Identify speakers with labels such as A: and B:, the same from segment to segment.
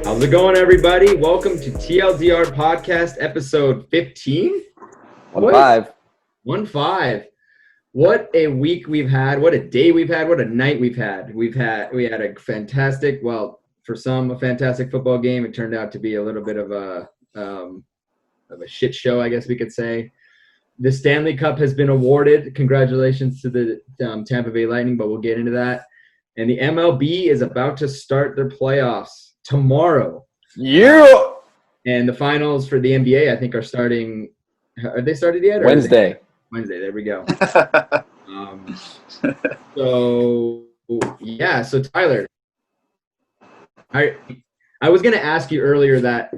A: How's it going, everybody? Welcome to TLDR Podcast, episode 15?
B: 1-5.
A: 1-5. What a week we've had. What a day we've had. What a night we've had. We had a fantastic, well, for some, a fantastic football game. It turned out to be a little bit of a shit show, I guess we could say. The Stanley Cup has been awarded. Congratulations to the Tampa Bay Lightning, but we'll get into that. And the MLB is about to start their playoffs tomorrow.
B: Yeah.
A: And the finals for the NBA, I think, are starting. Are they started yet?
B: Wednesday.
A: Wednesday. There we go. So Tyler, I was going to ask you earlier that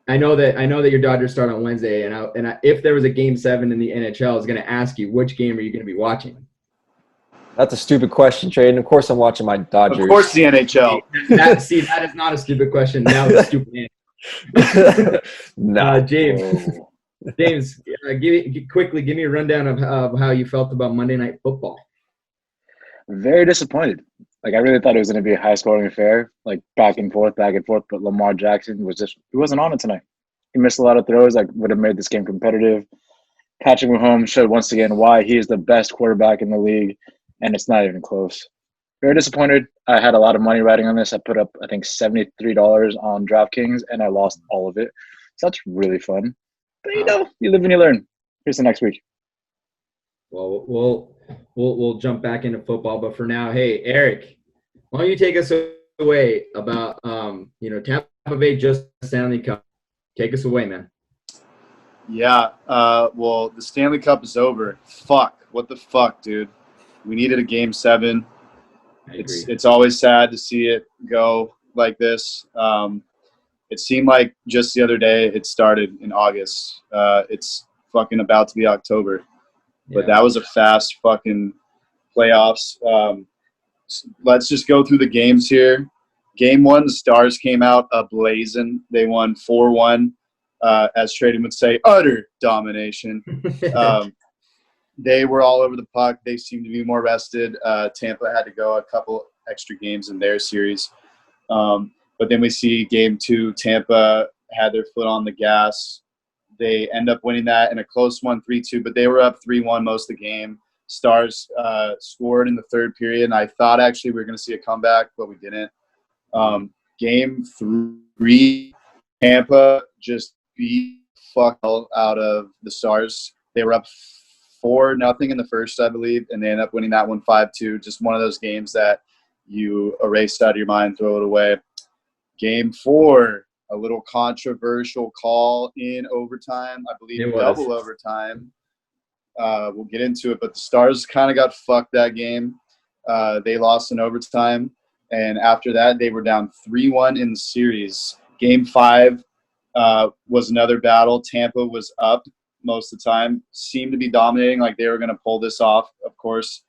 A: I know that your Dodgers start on Wednesday, and if there was a Game 7 in the NHL, I was going to ask you, which game are you going to be watching?
B: That's a stupid question, Tradon. Of course I'm watching my Dodgers.
C: Of course the NHL.
A: That is not a stupid question. Now it's a stupid answer.
B: No.
A: James, give me a rundown of how you felt about Monday Night Football.
C: Very disappointed. I really thought it was going to be a high-scoring affair, back and forth. But Lamar Jackson he wasn't on it tonight. He missed a lot of throws that would have made this game competitive. Patrick Mahomes showed once again why he is the best quarterback in the league, and it's not even close. Very disappointed. I had a lot of money riding on this. I put up, I think, $73 on DraftKings, and I lost all of it. So that's really fun. But, you live and you learn. Here's the next week.
A: Well, we'll jump back into football. But for now, hey, Eric, why don't you take us away about, Tampa Bay just Stanley Cup. Take us away, man.
D: Yeah. The Stanley Cup is over. Fuck. What the fuck, dude? We needed a Game 7. It's always sad to see it go like this. It seemed like just the other day it started in August. It's fucking about to be October. But that was a fast fucking playoffs. Let's just go through the games here. Game 1, the Stars came out ablazing. They won 4-1. As Tradon would say, utter domination. They were all over the puck. They seemed to be more rested. Tampa had to go a couple extra games in their series. But then we see Game 2, Tampa had their foot on the gas. They end up winning that in a close one, 3-2, but they were up 3-1 most of the game. Stars scored in the third period, and I thought actually we were going to see a comeback, but we didn't. Game 3, Tampa just beat fuck out of the Stars. They were up 4-0 in the first, I believe, and they ended up winning that one 5-2. Just one of those games that you erased out of your mind, throw it away. Game 4, a little controversial call in overtime. I believe double overtime. We'll get into it, but the Stars kind of got fucked that game. They lost in overtime, and after that, they were down 3-1 in the series. Game 5 was another battle. Tampa was up most of the time, seemed to be dominating, like they were going to pull this off. Of course,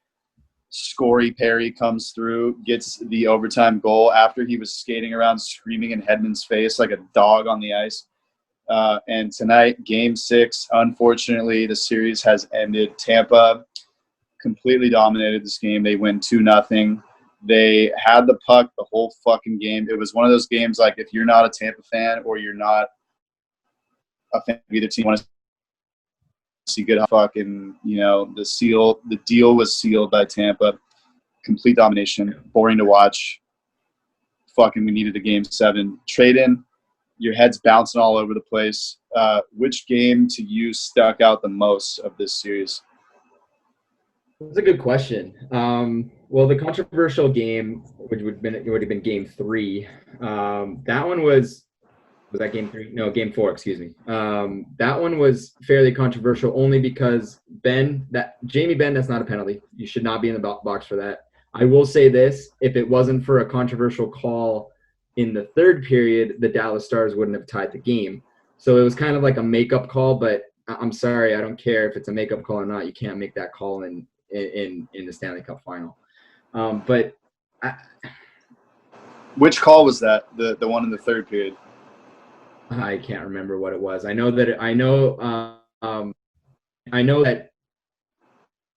D: Scory Perry comes through, gets the overtime goal after he was skating around screaming in Hedman's face like a dog on the ice. And tonight, Game 6, unfortunately, the series has ended. Tampa completely dominated this game. They win 2-0. They had the puck the whole fucking game. It was one of those games, like, if you're not a Tampa fan or you're not a fan of either team, you want to see good fucking, the deal was sealed by Tampa. Complete domination. Boring to watch. Fucking, we needed a Game 7. Tradon, your head's bouncing all over the place. Which game to you stuck out the most of this series?
A: That's a good question. Well, the controversial game, which would have been Game 3. That one was that Game 3? No, Game 4. Excuse me. That one was fairly controversial only because Jamie Benn. That's not a penalty. You should not be in the box for that. I will say this: if it wasn't for a controversial call in the third period, the Dallas Stars wouldn't have tied the game. So it was kind of like a makeup call. But I'm sorry, I don't care if it's a makeup call or not. You can't make that call in the Stanley Cup final.
D: Which call was that? The one in the third period?
A: I can't remember what it was. I know that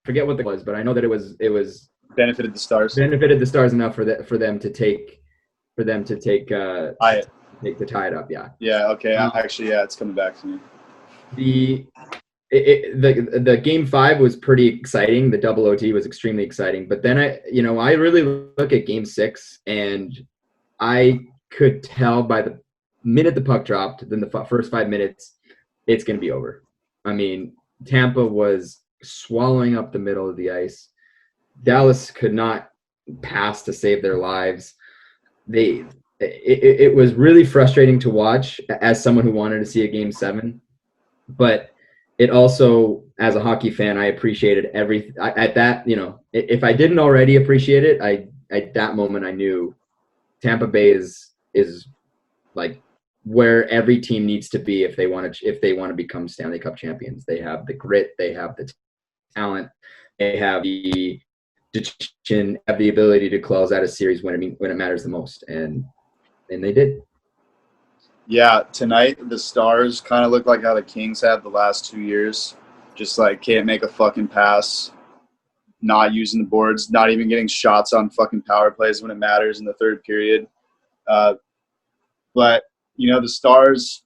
A: forget what it was, but I know that it was
D: Benefited the Stars.
A: benefited the Stars enough for them to take
D: I
A: to tie it up. Yeah.
D: Yeah. Okay. Actually, yeah, it's coming back to me.
A: The game 5 was pretty exciting. The double OT was extremely exciting. But then I really look at game 6, and I could tell by the minute the puck dropped, then the first 5 minutes, it's going to be over. I mean, Tampa was swallowing up the middle of the ice. Dallas could not pass to save their lives. It was really frustrating to watch as someone who wanted to see a game 7, but it also, as a hockey fan, I appreciated at that, if I didn't already appreciate it, at that moment I knew Tampa Bay is like where every team needs to be if they want to become Stanley Cup champions. They have the grit, they have the talent, they have the determination, have the ability to close out a series when it matters the most, and they did.
D: Yeah, tonight the Stars kind of look like how the Kings have the last 2 years. Just like can't make a fucking pass, not using the boards, not even getting shots on fucking power plays when it matters in the third period. But, the Stars,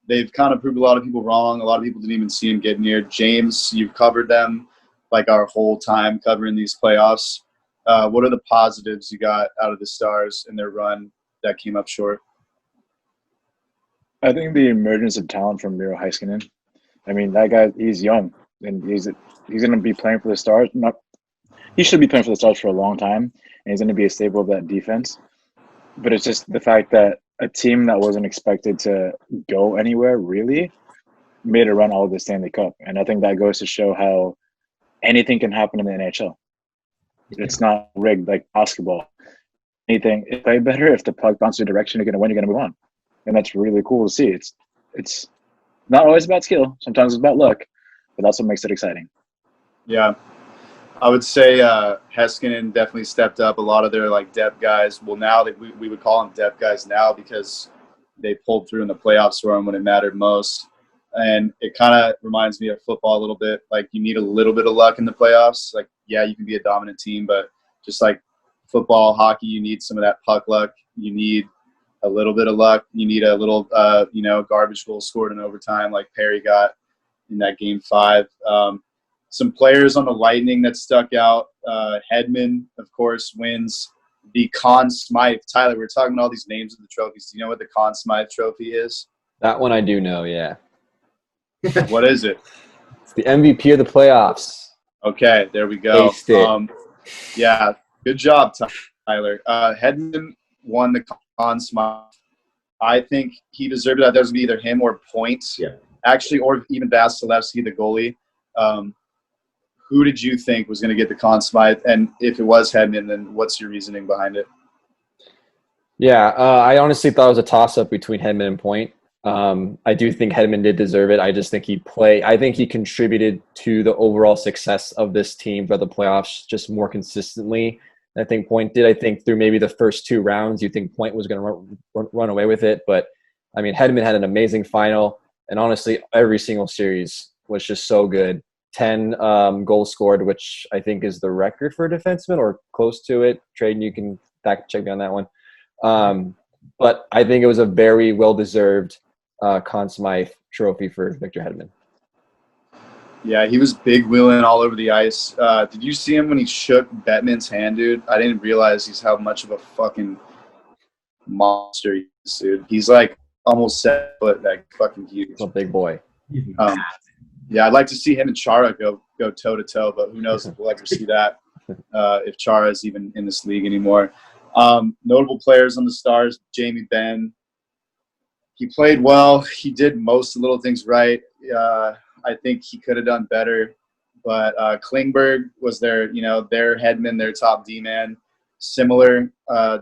D: they've kind of proved a lot of people wrong. A lot of people didn't even see them get near. James, you've covered them like our whole time covering these playoffs. What are the positives you got out of the Stars in their run that came up short?
C: I think the emergence of talent from Miro Heiskanen. I mean, that guy, he's young, and he's going to be playing for the Stars. He should be playing for the Stars for a long time, and he's going to be a staple of that defense. But it's just the fact that a team that wasn't expected to go anywhere really made a run all of the Stanley Cup. And I think that goes to show how anything can happen in the NHL. It's not rigged like basketball. Anything, it play better if the puck bounces your direction, you're going to win, you're going to move on. And that's really cool to see. It's not always about skill. Sometimes it's about luck, but that's what makes it exciting.
D: Yeah. I would say Heiskanen definitely stepped up. A lot of their depth guys. Well, now we would call them depth guys now because they pulled through in the playoffs for them when it mattered most. And it kind of reminds me of football a little bit. Like you need a little bit of luck in the playoffs. Like, yeah, you can be a dominant team, but just like football, hockey, you need some of that puck luck. You need a little bit of luck. You need a little, garbage goal scored in overtime like Perry got in that game 5. Some players on the Lightning that stuck out. Hedman, of course, wins the Conn Smythe. Tyler, we're talking about all these names of the trophies. Do you know what the Conn Smythe trophy is?
B: That one I do know, yeah.
D: What is it?
B: It's the MVP of the playoffs.
D: Okay, there we go.
B: Aced it.
D: Yeah, good job, Tyler. Hedman won the Conn Smythe. I think he deserved it. That was either him or Point.
A: Yeah.
D: Actually, or even Vasilevsky, the goalie. Who did you think was going to get the Conn Smythe? And if it was Hedman, then what's your reasoning behind it?
B: Yeah, I honestly thought it was a toss-up between Hedman and Point. I do think Hedman did deserve it. I just think I think he contributed to the overall success of this team for the playoffs just more consistently than I think Point did. I think through maybe the first 2 rounds, you think Point was going to run away with it. But, I mean, Hedman had an amazing final. And honestly, every single series was just so good. 10 goals scored, which I think is the record for a defenseman or close to it. Tradon, you can fact check me on that one. But I think it was a very well-deserved Conn Smythe trophy for Victor Hedman.
D: Yeah, he was big wheeling all over the ice. Did you see him when he shook Bettman's hand, dude? I didn't realize he's how much of a fucking monster he is, dude. He's like almost 7 foot, like fucking huge.
B: He's a big boy.
D: Yeah, I'd like to see him and Chara go toe to toe, but who knows if we'll ever see that if Chara is even in this league anymore. Notable players on the Stars: Jamie Benn. He played well. He did most of the little things right. I think he could have done better, but Klingberg was their Hedman, their top D man. Similar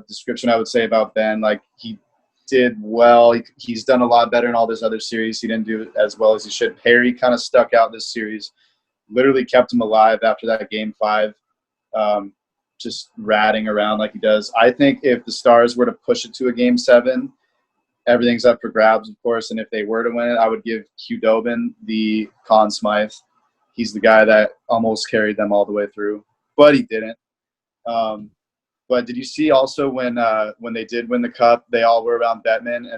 D: description I would say about Ben. Like he did well. He's done a lot better in all this other series. He didn't do as well as he should. Perry kind of stuck out this series. Literally kept him alive after that game 5. Just ratting around like he does. I think if the Stars were to push it to a game 7, everything's up for grabs, of course. And if they were to win it, I would give Hugh Dobin the Conn Smythe. he's the guy that almost carried them all the way through, but he didn't. But did you see also when they did win the cup, they all were around Bettman,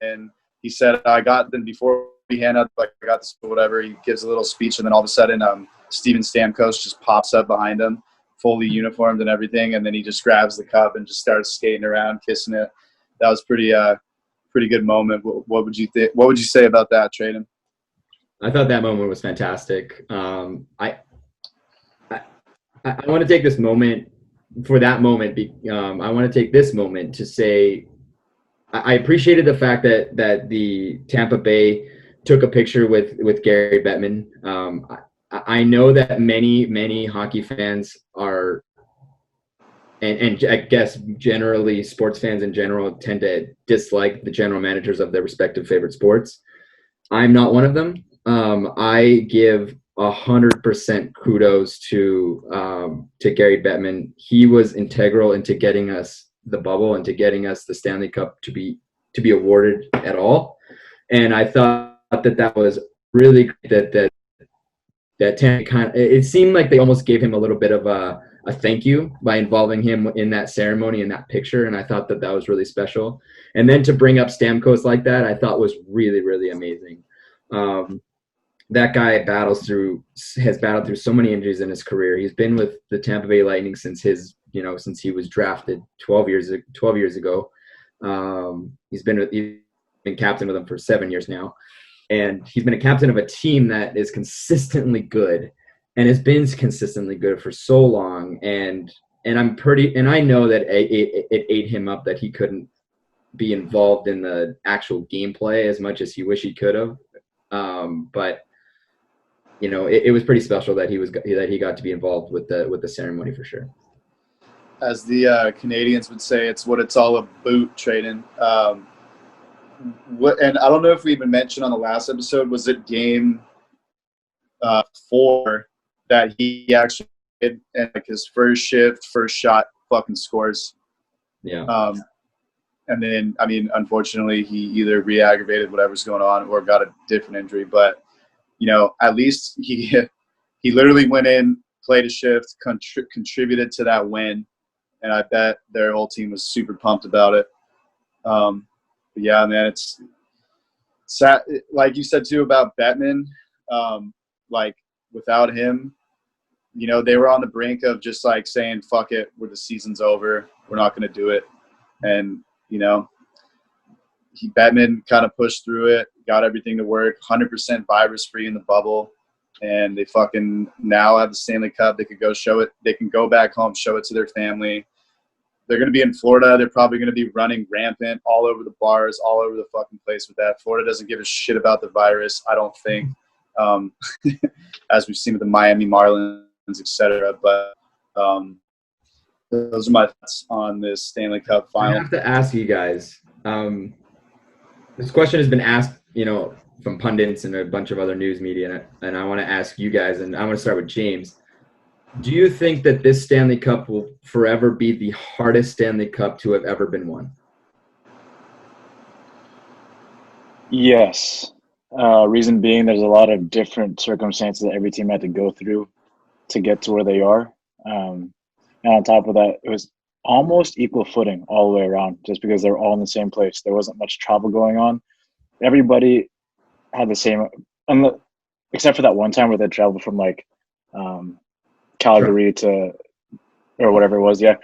D: and he said, "I got them before we hand out, like I got this or whatever." He gives a little speech, and then all of a sudden, Steven Stamkos just pops up behind him, fully uniformed and everything, and then he just grabs the cup and just starts skating around, kissing it. That was pretty good moment. What would you think? What would you say about that, Tradon?
A: I thought that moment was fantastic. I want to take this moment for that moment. I want to take this moment to say I appreciated the fact that the Tampa Bay took a picture with Gary Bettman. I know that many hockey fans are, and I guess generally sports fans in general tend to dislike the general managers of their respective favorite sports. I'm not one of them. I give 100% kudos to Gary Bettman. He was integral into getting us the bubble and to getting us the Stanley Cup to be awarded at all. And I thought that was really great that Tampa kind of, it seemed like they almost gave him a little bit of a thank you by involving him in that ceremony, in that picture. And I thought that was really special. And then to bring up Stamkos like that, I thought was really, really amazing. That guy has battled through so many injuries in his career. He's been with the Tampa Bay Lightning since he was drafted 12 years ago. He's been captain with them for 7 years now. And he's been a captain of a team that is consistently good and has been consistently good for so long. And I know that it ate him up that he couldn't be involved in the actual gameplay as much as he wished he could have. But it was pretty special that he got to be involved with the ceremony for sure.
D: As the Canadians would say, it's what it's all about, Tradon. And I don't know if we even mentioned on the last episode, was it game 4 that he actually did, and like his first shot fucking scores.
A: Yeah.
D: And then, I mean, unfortunately, he either re-aggravated whatever's going on or got a different injury. But, at least he literally went in, played a shift, contributed to that win. And I bet their whole team was super pumped about it. But yeah, man, it's sad. Like you said, too, about Bettman, like without him, they were on the brink of just like saying, fuck it, the season's over. We're not going to do it. And, Bettman kind of pushed through it, got everything to work, 100% virus-free in the bubble. And they fucking now have the Stanley Cup. They could go show it. They can go back home, show it to their family. They're going to be in Florida. They're probably going to be running rampant all over the bars, all over the fucking place with that. Florida doesn't give a shit about the virus, I don't think, as we've seen with the Miami Marlins, etc. But those are my thoughts on this Stanley Cup final.
A: I have to ask you guys. This question has been asked, from pundits and a bunch of other news media, and I want to ask you guys, and I want to start with James. Do you think that this Stanley Cup will forever be the hardest Stanley Cup to have ever been won?
C: Yes. Reason being, there's a lot of different circumstances that every team had to go through to get to where they are. And on top of that, it was almost equal footing all the way around, just because they were all in the same place. There wasn't much travel going on. Everybody had the same, except for that one time where they traveled from Calgary to, or whatever it was. Yeah.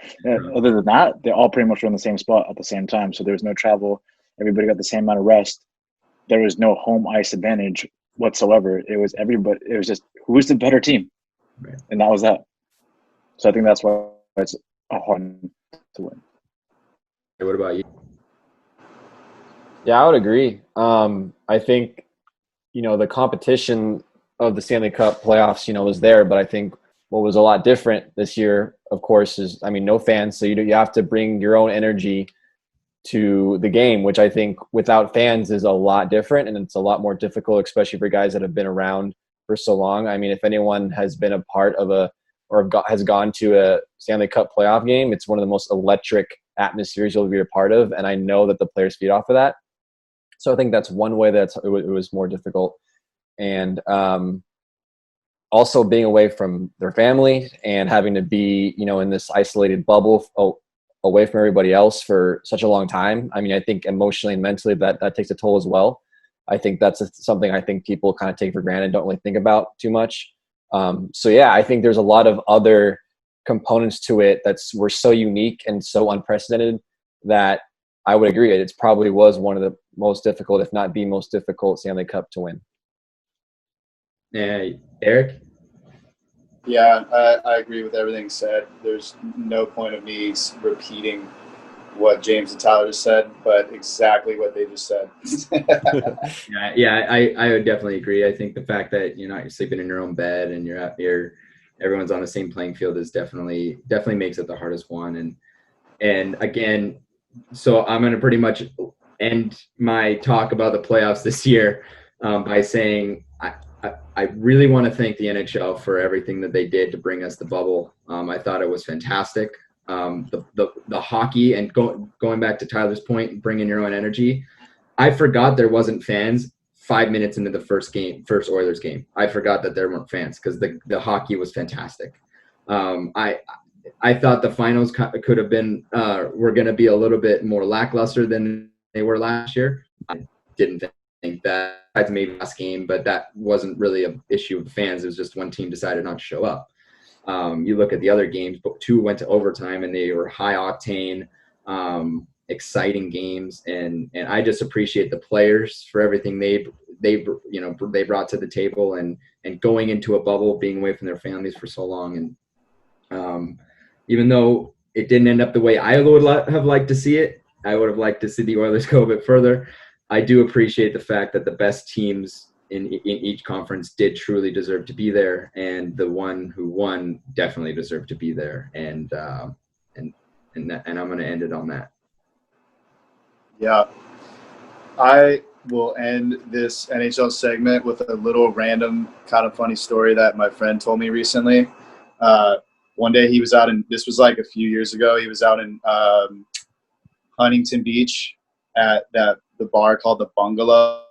C: Other than that, they all pretty much were in the same spot at the same time. So there was no travel. Everybody got the same amount of rest. There was no home ice advantage whatsoever. It was everybody. It was just who's the better team,
A: Right.
C: And that was that. So I think that's why it's a hard to win.
A: What about you?
B: Yeah, I would agree. I think, the competition of the Stanley Cup playoffs, was there, but I think what was a lot different this year, of course, is, no fans. So you have to bring your own energy to the game, which I think without fans is a lot different, and it's a lot more difficult, especially for guys that have been around for so long. I mean, if anyone has been a part of has gone to a Stanley Cup playoff game, it's one of the most electric atmospheres you'll be a part of, and I know that the players feed off of that. So I think that's one way that it was more difficult. And also being away from their family and having to be, in this isolated bubble away from everybody else for such a long time. I mean, I think emotionally and mentally that takes a toll as well. I think that's something I think people kind of take for granted, don't really think about too much. So yeah, I think there's a lot of other components to it were so unique and so unprecedented that I would agree it probably was one of the most difficult, if not the most difficult Stanley Cup to win.
A: Yeah, Eric?
D: Yeah, I agree with everything said. There's no point of me repeating what James and Tyler just said, but exactly what they just said.
A: I would definitely agree. I think the fact that you're sleeping in your own bed and everyone's on the same playing field is definitely makes it the hardest one. And again, so I'm going to pretty much end my talk about the playoffs this year by saying I really want to thank the NHL for everything that they did to bring us the bubble. I thought it was fantastic. The hockey and going back to Tyler's point, bringing your own energy. I forgot there wasn't fans 5 minutes into the first Oilers game. I forgot that there weren't fans because the hockey was fantastic. I thought the finals could have been were going to be a little bit more lackluster than they were last year. I didn't think that. That's maybe last game, but that wasn't really an issue with the fans. It was just one team decided not to show up. You look at the other games, but 2 went to overtime, and they were high octane, exciting games. And I just appreciate the players for everything they brought to the table, and going into a bubble, being away from their families for so long. And even though it didn't end up the way I would have liked to see it, I would have liked to see the Oilers go a bit further. I do appreciate the fact that the best teams in each conference did truly deserve to be there, and the one who won definitely deserved to be there. And I'm going to end it on that.
D: Yeah, I will end this NHL segment with a little random kind of funny story that my friend told me recently. One day he was out this was like a few years ago, he was out in Huntington Beach at the bar called the Bungalow.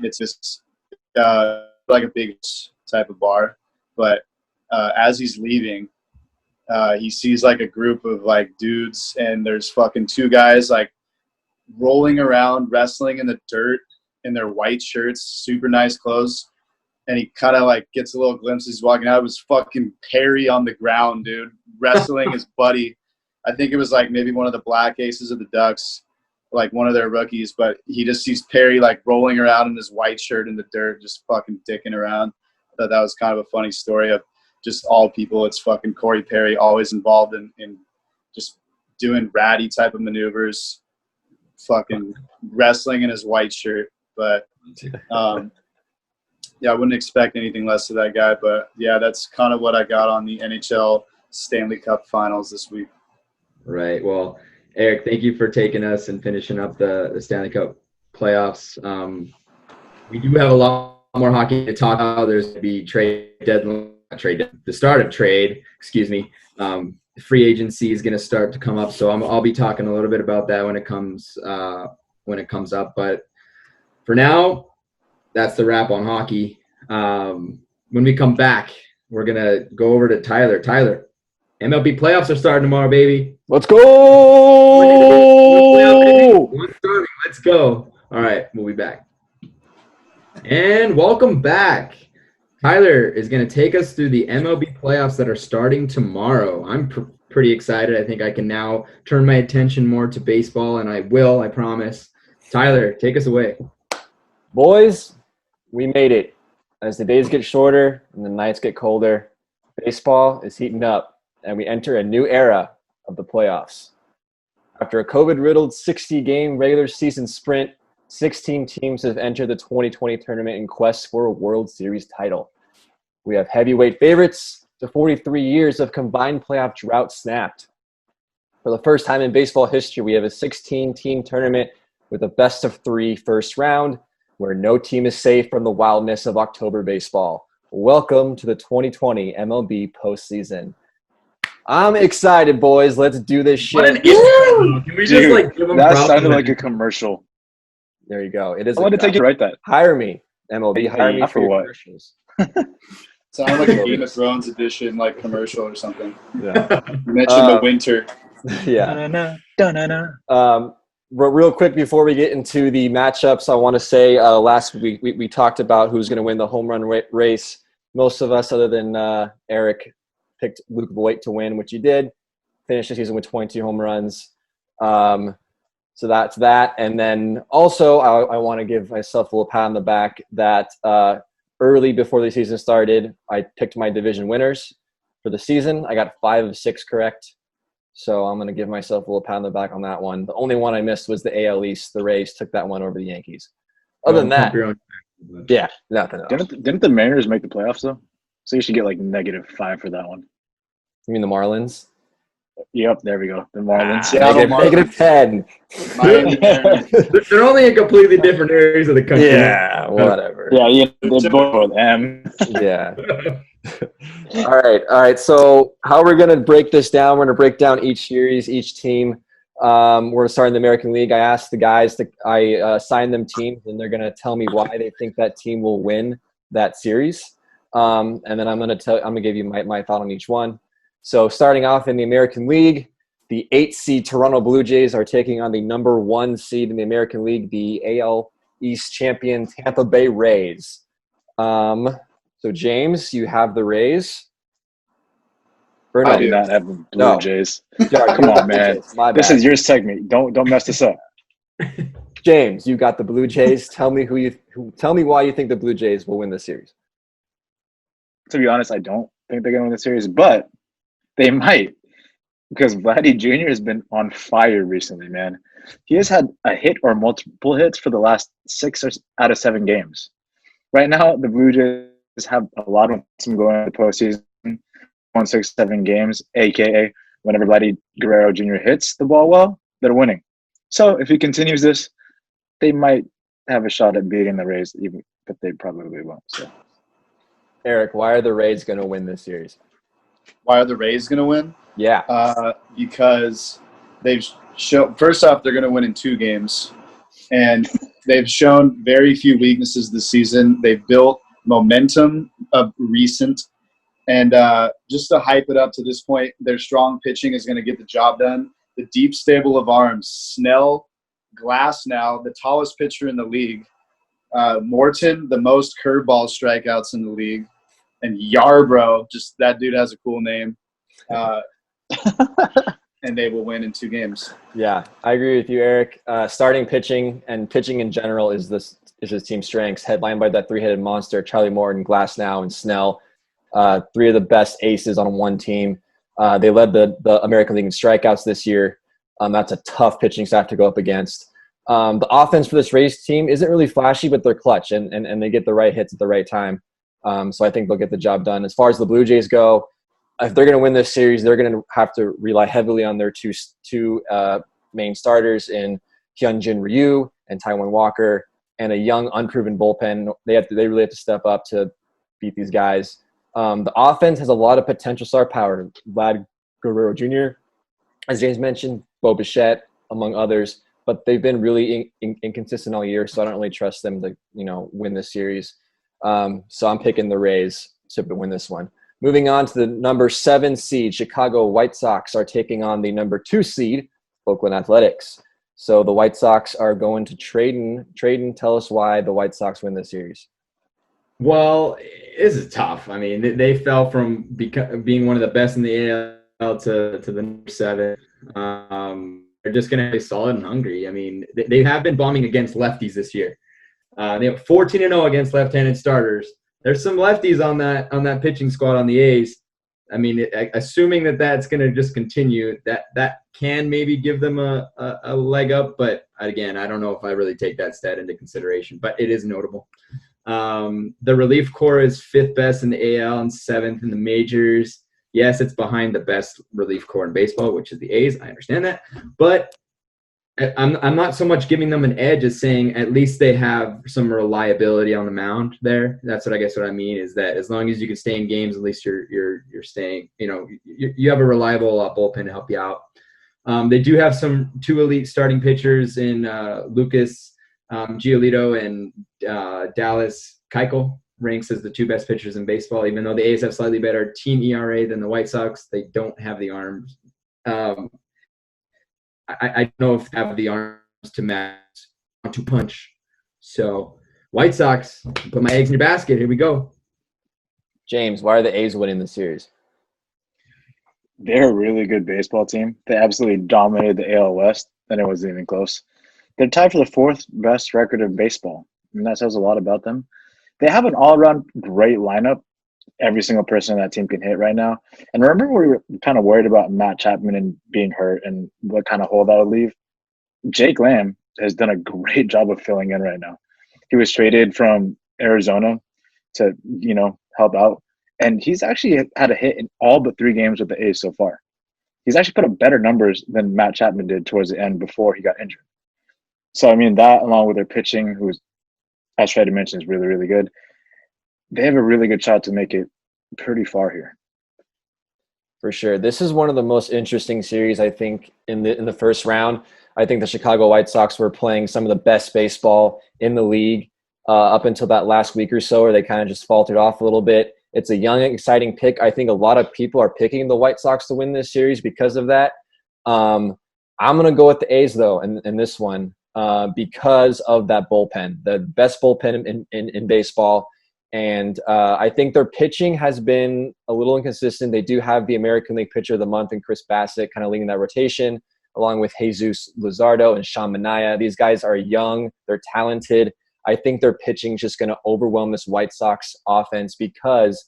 D: It's just like a big type of bar. But as he's leaving, he sees like a group of like dudes, and there's fucking 2 guys like rolling around, wrestling in the dirt in their white shirts, super nice clothes. And he kind of like gets a little glimpse. He's walking out. It was fucking Perry on the ground, dude, wrestling his buddy. I think it was like maybe one of the Black Aces of the Ducks, like one of their rookies. But he just sees Perry like rolling around in his white shirt in the dirt, just fucking dicking around. I thought that was kind of a funny story of just all people. It's fucking Corey Perry, always involved in just doing ratty type of maneuvers, fucking wrestling in his white shirt. But yeah, I wouldn't expect anything less of that guy. But yeah, that's kind of what I got on the NHL Stanley Cup Finals this week.
A: Right. Well, Eric, thank you for taking us and finishing up the Stanley Cup playoffs. We do have a lot more hockey to talk about. There's going to be the start of trade. Excuse me. Free agency is going to start to come up, so I'll be talking a little bit about that when it comes up. But for now, that's the wrap on hockey. When we come back, we're going to go over to Tyler. Tyler, MLB playoffs are starting tomorrow, baby.
B: Let's go!
A: Let's go. All right, we'll be back. And welcome back. Tyler is going to take us through the MLB playoffs that are starting tomorrow. I'm pretty excited. I think I can now turn my attention more to baseball, and I will, I promise. Tyler, take us away.
B: Boys, we made it. As the days get shorter and the nights get colder, baseball is heating up, and we enter a new era of the playoffs. After a COVID-riddled 60-game regular season sprint, 16 teams have entered the 2020 tournament in quest for a World Series title. We have heavyweight favorites to 43 years of combined playoff drought snapped. For the first time in baseball history, we have a 16-team tournament with a best-of-3 first round, where no team is safe from the wildness of October baseball. Welcome to the 2020 MLB Postseason. I'm excited, boys. Let's do this shit.
A: What an intro! Can we just like give them
C: that
A: props?
C: sounded like a commercial.
B: There you go. It is.
C: I want to take you right that.
B: Hire me, MLB. Hire me
C: for
B: your
C: what?
B: commercials.
D: Sound like a Game of Thrones edition, like commercial or something.
B: Yeah.
D: You mentioned the winter.
B: Yeah.
C: Da-na-na.
B: Real quick before we get into the matchups, I want to say last week we talked about who's going to win the home run race. Most of us, other than Eric, picked Luke Voigt to win, which he did. Finished the season with 22 home runs. So that's that. And then also I want to give myself a little pat on the back that early before the season started, I picked my division winners for the season. I got 5 of 6 correct. So I'm going to give myself a little pat on the back on that one. The only one I missed was the AL East. The Rays took that one over the Yankees. Other than that, yeah, nothing else.
C: Didn't the Mariners make the playoffs, though? So you should get like -5 for that one.
B: You mean the Marlins?
C: Yep, there we go. The Marlins.
D: Seattle Marlins.
B: -10.
D: Miami Mariners.
A: They're only in completely different areas of the country.
B: Yeah, whatever.
C: Yeah, they're both M.
B: Yeah. All right. So how we're going to break this down, we're going to break down each series, each team. We're going to start in the American League. I asked the guys, I assigned them teams, and they're going to tell me why they think that team will win that series. And then I'm going to give you my thought on each one. So starting off in the American League, the 8 seed Toronto Blue Jays are taking on the number 1 seed in the American League, the AL East champion Tampa Bay Rays. So James, you have the Rays. Or no?
C: I do not have the Blue Jays. Come on, man. This is your segment. Don't mess this up.
B: James, you got the Blue Jays. Tell me tell me why you think the Blue Jays will win this series.
C: To be honest, I don't think they're going to win the series, but they might, because Vladdy Jr. has been on fire recently, man. He has had a hit or multiple hits for the last 6 out of 7 games. Right now, the Blue Jays have a lot of them going to the postseason, 1, 6, 7 games, a.k.a. whenever Vladdy Guerrero Jr. hits the ball well, they're winning. So if he continues this, they might have a shot at beating the Rays, but they probably won't. So,
B: Eric, why are the Rays going to win this series?
D: Why are the Rays going to win?
B: Yeah.
D: Because they've shown, first off, they're going to win in 2 games. And they've shown very few weaknesses this season. They've built momentum of recent. And just to hype it up to this point, their strong pitching is going to get the job done. The deep stable of arms, Snell, Glass now, the tallest pitcher in the league. Morton, the most curveball strikeouts in the league. And Yarbrough, just that dude has a cool name. And they will win in 2 games.
B: Yeah, I agree with you, Eric. Starting pitching and pitching in general is his team's strengths, headlined by that 3-headed monster, Charlie Morton, Glasnow, and Snell. 3 of the best aces on one team. They led the American League in strikeouts this year. That's a tough pitching staff to go up against. The offense for this Rays team isn't really flashy, but they're clutch, and they get the right hits at the right time. So I think they'll get the job done. As far as the Blue Jays go, if they're going to win this series, they're going to have to rely heavily on their two main starters in Hyunjin Ryu and Taiwan Walker, and a young, unproven bullpen. They really have to step up to beat these guys. The offense has a lot of potential star power. Vlad Guerrero Jr., as James mentioned, Bo Bichette, among others, but they've been really inconsistent all year, so I don't really trust them to win this series. So I'm picking the Rays to win this one. Moving on to the number 7 seed, Chicago White Sox are taking on the number 2 seed, Oakland Athletics. So the White Sox are going to Tradon. Tradon, tell us why the White Sox win this series.
A: Well, this is tough. I mean, they fell from being one of the best in the AL to the number 7. They're just going to be solid and hungry. I mean, they have been bombing against lefties this year. They have 14-0 against left-handed starters. There's some lefties on that pitching squad on the A's. I mean, assuming that's going to just continue, that can maybe give them a leg up. But again, I don't know if I really take that stat into consideration. But it is notable. The relief corps is 5th best in the AL and 7th in the majors. Yes, it's behind the best relief corps in baseball, which is the A's. I understand that. But I'm not so much giving them an edge as saying at least they have some reliability on the mound there. That's what I mean is that as long as you can stay in games, at least you're staying. You have a reliable bullpen to help you out. They do have 2 elite starting pitchers in Lucas Giolito and Dallas Keuchel. ranks as the 2 best pitchers in baseball, even though the A's have slightly better team ERA than the White Sox. They don't have the arms. I don't know if they have the arms to match, to punch. So White Sox, put my eggs in your basket. Here we go.
B: James, why are the A's winning the series?
C: They're a really good baseball team. They absolutely dominated the AL West, and it wasn't even close. They're tied for the 4th best record in baseball, and that says a lot about them. They have an all-around great lineup. Every single person on that team can hit right now. And remember, we were kind of worried about Matt Chapman and being hurt and what kind of hole that would leave. Jake Lamb has done a great job of filling in right now. He was traded from Arizona to, help out. And he's actually had a hit in all but 3 games with the A's so far. He's actually put up better numbers than Matt Chapman did towards the end before he got injured. So, that along with their pitching, who's, as Tradon mentioned, is really, really good. They have a really good shot to make it pretty far here.
B: For sure. This is one of the most interesting series, I think, in the first round. I think the Chicago White Sox were playing some of the best baseball in the league up until that last week or so, where they kind of just faltered off a little bit. It's a young, exciting pick. I think a lot of people are picking the White Sox to win this series because of that. I'm going to go with the A's, though, in this one because of that bullpen, the best bullpen in baseball. And I think their pitching has been a little inconsistent. They do have the American League Pitcher of the Month and Chris Bassett kind of leading that rotation, along with Jesus Luzardo and Sean Manaea. These guys are young. They're talented. I think their pitching is just going to overwhelm this White Sox offense because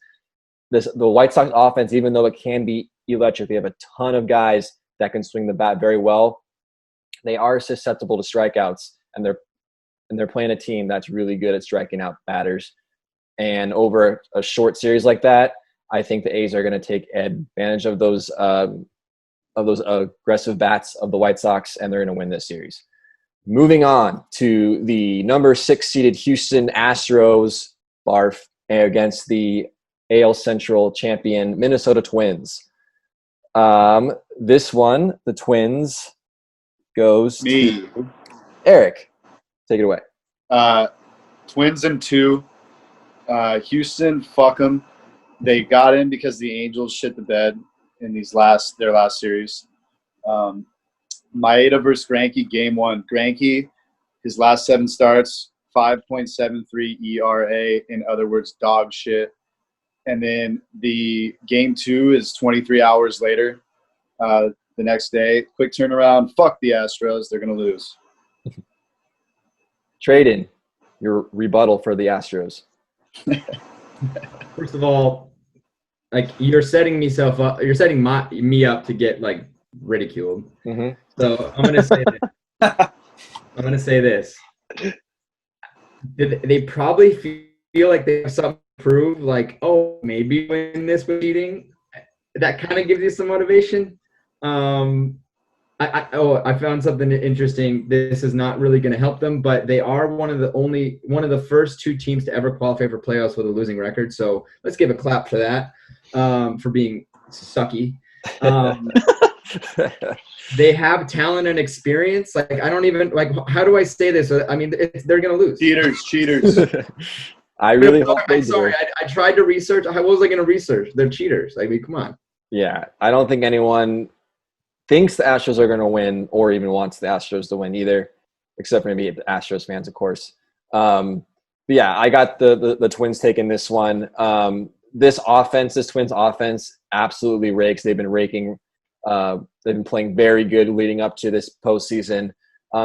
B: the White Sox offense, even though it can be electric, they have a ton of guys that can swing the bat very well. They are susceptible to strikeouts, and they're playing a team that's really good at striking out batters. And over a short series like that, I think the A's are going to take advantage of those aggressive bats of the White Sox, and they're going to win this series. Moving on to the number 6 seeded Houston Astros, barf, against the AL Central champion Minnesota Twins. This one, the Twins, goes to Eric. Take it away.
D: Twins in 2. Houston, fuck them. They got in because the Angels shit the bed in their last series. Maeda versus Greinke, game 1. Greinke, his last 7 starts, 5.73 ERA, in other words, dog shit. And then the game 2 is 23 hours later, the next day. Quick turnaround. Fuck the Astros. They're going to lose.
B: Tradon, your rebuttal for the Astros.
A: First of all, you're setting me up to get ridiculed.
B: Mm-hmm.
A: So I'm gonna say this. They probably feel like they have something to prove. Maybe win this with cheating. That kind of gives you some motivation. I found something interesting. This is not really going to help them, but they are one of the first 2 teams to ever qualify for playoffs with a losing record. So let's give a clap for that, for being sucky. They have talent and experience. I don't even how do I say this? I mean, they're going to lose.
D: Cheaters.
B: I really hope they do.
A: Sorry, I tried to research. How was I going to research? They're cheaters. Come on.
B: Yeah, I don't think anyone thinks the Astros are going to win or even wants the Astros to win either, except for maybe the Astros fans, of course. But yeah, I got the Twins taking this one. This Twins offense absolutely rakes. They've been raking. They've been playing very good leading up to this postseason.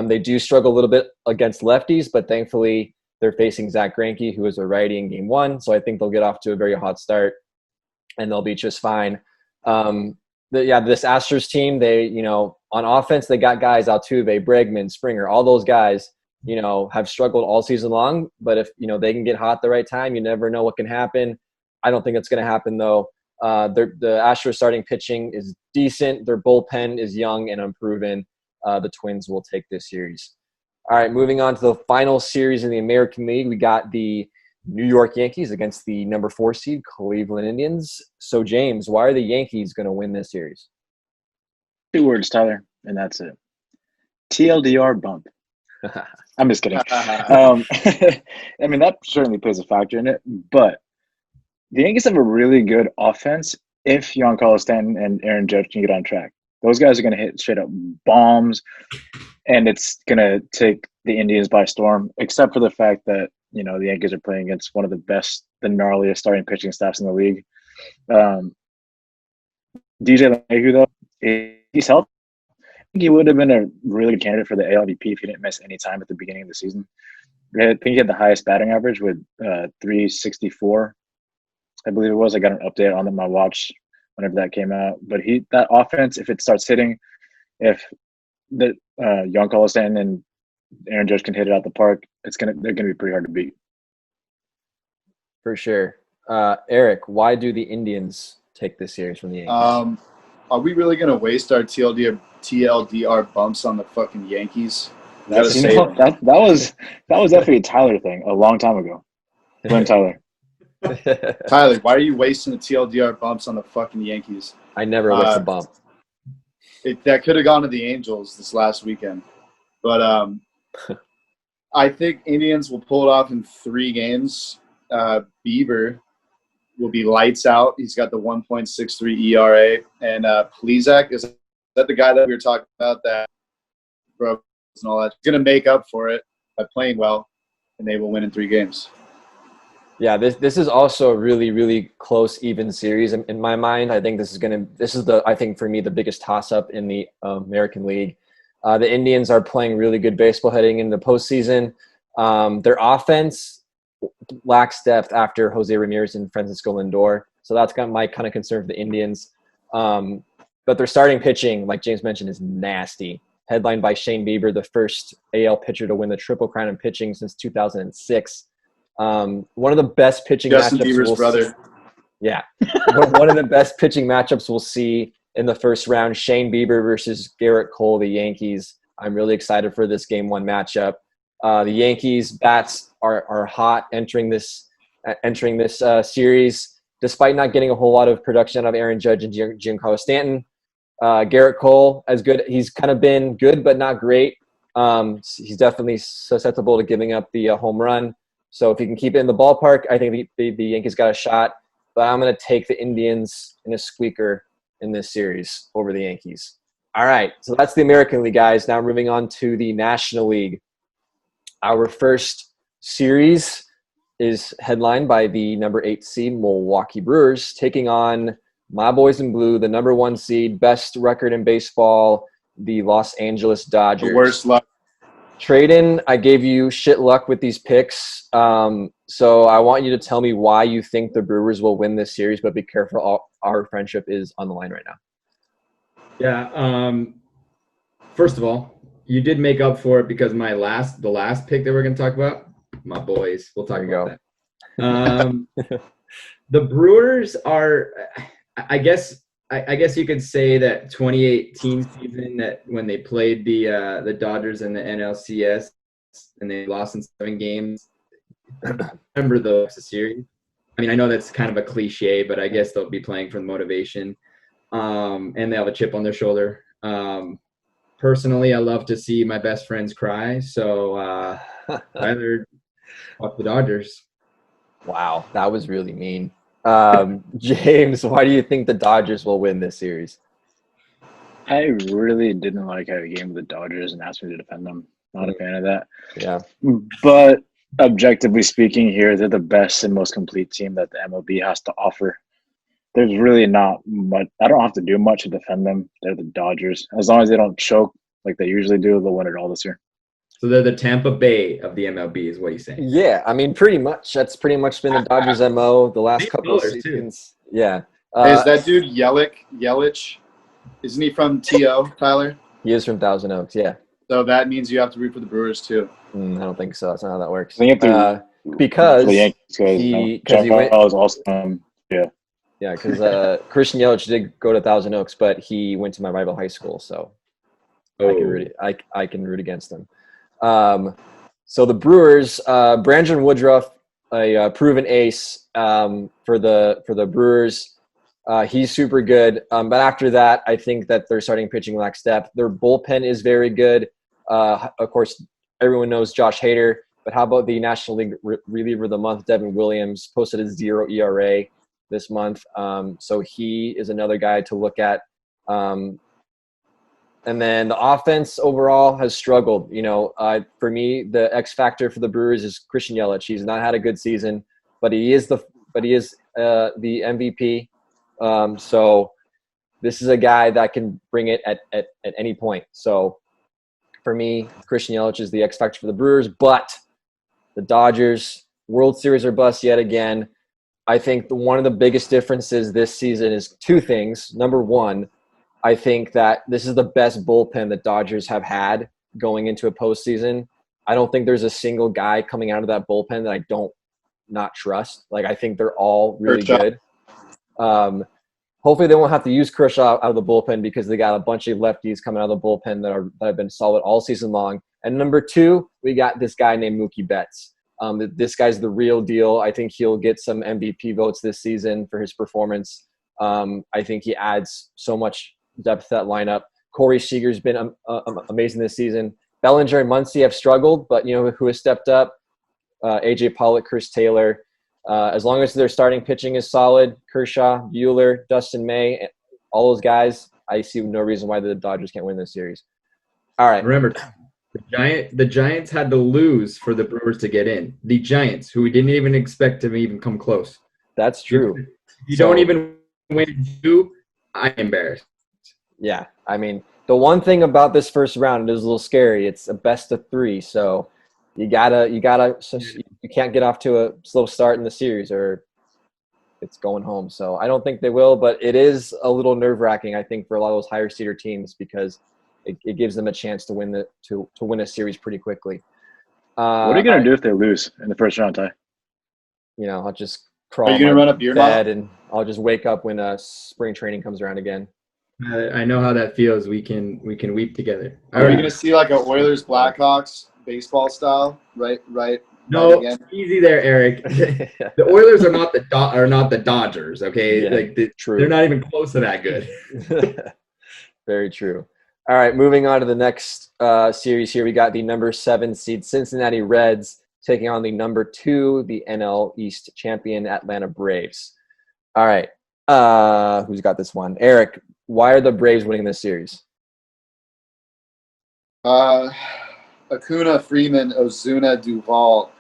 B: They do struggle a little bit against lefties, but thankfully they're facing Zach Greinke, who is a righty in game 1. So I think they'll get off to a very hot start, and they'll be just fine. This Astros team, they, on offense, they got guys, Altuve, Bregman, Springer, all those guys, have struggled all season long. But if, they can get hot at the right time, you never know what can happen. I don't think it's going to happen, though. The Astros starting pitching is decent. Their bullpen is young and unproven. The Twins will take this series. All right, moving on to the final series in the American League. We got the New York Yankees against the number 4 seed Cleveland Indians. So, James, why are the Yankees going to win this series?
C: 2 words, Tyler, and that's it. TLDR bump. I'm just kidding. I mean, that certainly plays a factor in it. But the Yankees have a really good offense if Giancarlo Stanton and Aaron Judge can get on track. Those guys are going to hit straight up bombs, and it's going to take the Indians by storm, except for the fact that, the Yankees are playing against one of the gnarliest starting pitching staffs in the league. DJ LeMahieu, though, he's healthy. I think he would have been a really good candidate for the AL MVP if he didn't miss any time at the beginning of the season. I think he had the highest batting average with 364, I believe it was. I got an update on my watch whenever that came out. But that offense, if it starts hitting, if the Giancarlo Stanton and Aaron Judge can hit it out the park, they're gonna be pretty hard to beat.
B: For sure. Eric, why do the Indians take this series from the Yankees?
D: Are we really gonna waste our TLDR bumps on the fucking Yankees?
C: That was definitely a Tyler thing a long time ago. Blame Tyler.
D: Tyler, why are you wasting the TLDR bumps on the fucking Yankees?
B: I never wasted a bump.
D: That could have gone to the Angels this last weekend. But I think Indians will pull it off in 3 games. Bieber will be lights out. He's got the 1.63 ERA. And Plesac, is that the guy that we were talking about that broke and all that? He's going to make up for it by playing well, and they will win in 3 games.
B: Yeah, this is also a really, really close, even series in my mind. I think I think for me, the biggest toss-up in the American League. The Indians are playing really good baseball heading into the postseason. Their offense lacks depth after Jose Ramirez and Francisco Lindor. So that's my kind of concern for the Indians. But their starting pitching, like James mentioned, is nasty. Headlined by Shane Bieber, the first AL pitcher to win the Triple Crown in pitching since 2006. One of the best pitching
D: Justin
B: matchups
D: Bieber's brother.
B: Yeah. One of the best pitching matchups we'll see in the first round, Shane Bieber versus Garrett Cole, the Yankees. I'm really excited for this Game 1 matchup. The Yankees bats are hot entering this series, despite not getting a whole lot of production out of Aaron Judge and Giancarlo Stanton. Garrett Cole, as good. He's kind of been good, but not great. He's definitely susceptible to giving up the home run. So if he can keep it in the ballpark, I think the Yankees got a shot. But I'm going to take the Indians in a squeaker in this series over the Yankees. All right, so that's the American League, guys. Now moving on to the National League. Our first series is headlined by the number 8 seed Milwaukee Brewers taking on my boys in blue, the number 1 seed, best record in baseball, the Los Angeles Dodgers.
D: The worst luck.
B: Tradon, I gave you shit luck with these picks. So I want you to tell me why you think the Brewers will win this series, but be careful. Our friendship is on the line right now.
A: Yeah. First of all, you did make up for it because the last pick that we're going to talk about, my boys, we'll talk about that. The Brewers are, I guess you could say that 2018 season, that when they played the Dodgers in the NLCS and they lost in 7 games. I remember the series. I mean, I know that's kind of a cliche, but I guess they'll be playing for the motivation, and they have a chip on their shoulder. Personally, I love to see my best friends cry, so either fuck the Dodgers.
B: Wow, that was really mean. James, why do you think the Dodgers will win this series?
C: I really didn't like how he game with the Dodgers and asked me to defend them. Not a fan of that.
B: Yeah.
C: But objectively speaking here, they're the best and most complete team that the MLB has to offer. There's really not much. I don't have to do much to defend them. They're the Dodgers. As long as they don't choke like they usually do, they'll win it all this year.
A: So they're the Tampa Bay of the MLB is what he's saying.
B: Yeah, I mean, pretty much. That's pretty much been the Dodgers' MO the last couple of seasons. Too. Yeah.
D: Is that dude Yelich? Isn't he from TO, Tyler?
B: He is from Thousand Oaks, yeah.
D: So that means you have to root for the Brewers too.
B: I don't think so. That's not how that works.
C: I think
B: because
C: he went. Awesome. Yeah.
B: Yeah, because Christian Yelich did go to Thousand Oaks, but he went to my rival high school, so I can root against him. So the Brewers, Brandon Woodruff, a proven ace for the Brewers. He's super good. But after that, I think that their starting pitching lacks depth. Their bullpen is very good. Of course, everyone knows Josh Hader, but how about the National League reliever of the month, Devin Williams, posted a 0 ERA this month. So he is another guy to look at. And then the offense overall has struggled. For me, the X factor for the Brewers is Christian Yelich. He's not had a good season, but he is the MVP. So this is a guy that can bring it at any point. So for me, Christian Yelich is the X factor for the Brewers, but the Dodgers, World Series or bust yet again. I think one of the biggest differences this season is two things. Number one, I think that this is the best bullpen the Dodgers have had going into a postseason. I don't think there's a single guy coming out of that bullpen that I don't not trust. Like, I think they're all really good. Hopefully they won't have to use Kershaw out of the bullpen because they got a bunch of lefties coming out of the bullpen that have been solid all season long. And number two, we got this guy named Mookie Betts. This guy's the real deal. I think he'll get some MVP votes this season for his performance. I think he adds so much depth to that lineup. Corey Seager's been amazing this season. Bellinger and Muncy have struggled, but who has stepped up? AJ Pollock, Chris Taylor. As long as their starting pitching is solid, Kershaw, Buehler, Dustin May, all those guys, I see no reason why the Dodgers can't win this series. All right.
A: Remember, the Giants had to lose for the Brewers to get in. The Giants, who we didn't even expect to even come close.
B: That's true.
A: You don't even win two, I'm embarrassed.
B: Yeah, I mean, the one thing about this first round is a little scary. It's a best of three, so you can't get off to a slow start in the series or it's going home. So I don't think they will, but it is a little nerve-wracking, I think, for a lot of those higher seeder teams because it gives them a chance to win a series pretty quickly.
C: What are you gonna do if they lose in the first round, Ty?
B: I'll just crawl.
D: Are you gonna run up your
B: bed and I'll just wake up when spring training comes around again.
A: I know how that feels. We can weep together.
D: Are you gonna see like a Oilers Blackhawks baseball style? Right.
A: No,
D: again?
A: Easy there, Eric. The Oilers are not the Dodgers. Okay,
B: yeah, true.
A: They're not even close to that good.
B: Very true. All right, moving on to the next series here. We got the number 7 seed Cincinnati Reds taking on the number 2, the NL East champion Atlanta Braves. All right, who's got this one? Eric, why are the Braves winning this series?
D: Acuna, Freeman, Ozuna, Duvall,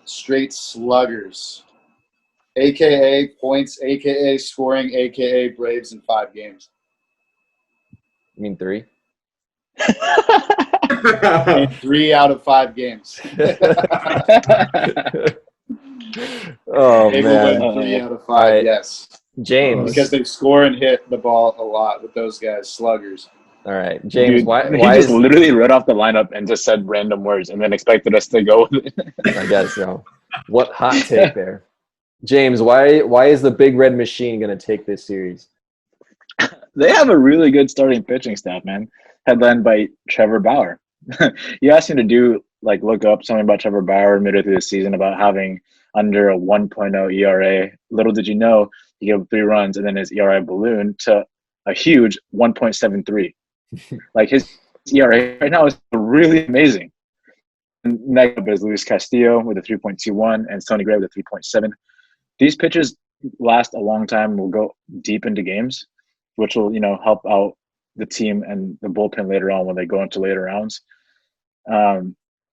D: straight sluggers, a.k.a. points, a.k.a. scoring, a.k.a. Braves in 5 games.
B: You mean 3?
D: In 3 out of 5 games.
B: Oh,
D: they
B: man.
D: will win 3 out of 5, yes.
B: James.
D: Because they score and hit the ball a lot with those guys, sluggers.
B: All right, James.
C: Dude,
B: why
C: he just
B: is
C: literally read off the lineup and just said random words and then expected us to go with it.
B: I guess so. What hot take there, James? Why is the Big Red Machine going to take this series?
C: They have a really good starting pitching staff, man. Headlined by Trevor Bauer. You asked me to look up something about Trevor Bauer midway through the season about having under a 1.0 ERA. Little did you know, he gave up 3 runs and then his ERA ballooned to a huge 1.73. Like his ERA right now is really amazing. And next up is Luis Castillo with a 3.21 and Sonny Gray with a 3.7. These pitchers last a long time and will go deep into games, which will, help out the team and the bullpen later on when they go into later rounds. I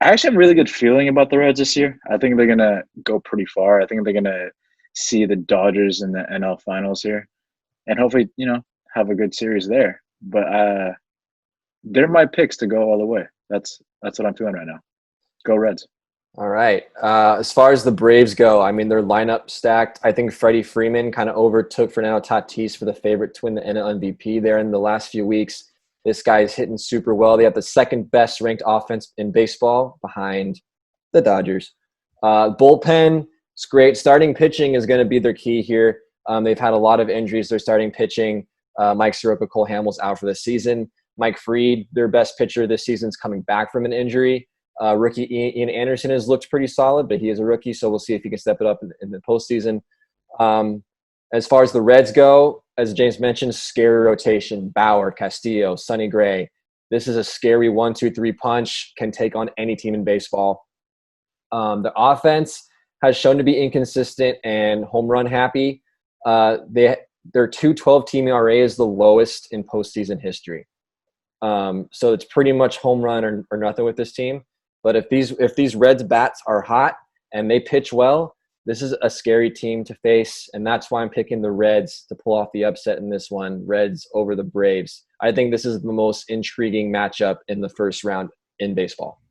C: actually have a really good feeling about the Reds this year. I think they're going to go pretty far. I think they're going to see the Dodgers in the NL Finals here and hopefully, have a good series there. But they're my picks to go all the way. That's what I'm feeling right now. Go Reds.
B: All right. As far as the Braves go, I mean, their lineup stacked. I think Freddie Freeman kind of overtook Fernando Tatis for the favorite to win the NL MVP there in the last few weeks. This guy is hitting super well. They have the second best ranked offense in baseball behind the Dodgers. Bullpen, it's great. Starting pitching is going to be their key here. They've had a lot of injuries. They're starting pitching. Mike Soroka, Cole Hamels out for the season. Mike Fried, their best pitcher this season, is coming back from an injury. Rookie Ian Anderson has looked pretty solid, but he is a rookie, so we'll see if he can step it up in the postseason. As far as the Reds go, as James mentioned, scary rotation. Bauer, Castillo, Sonny Gray. This is a scary 1-2-3 punch, can take on any team in baseball. The offense has shown to be inconsistent and home run happy. Their 2.12 team ERA is the lowest in postseason history. So it's pretty much home run or nothing with this team. But if these Reds bats are hot and they pitch well, this is a scary team to face, and that's why I'm picking the Reds to pull off the upset in this one. Reds over the Braves. I think this is the most intriguing matchup in the first round in baseball.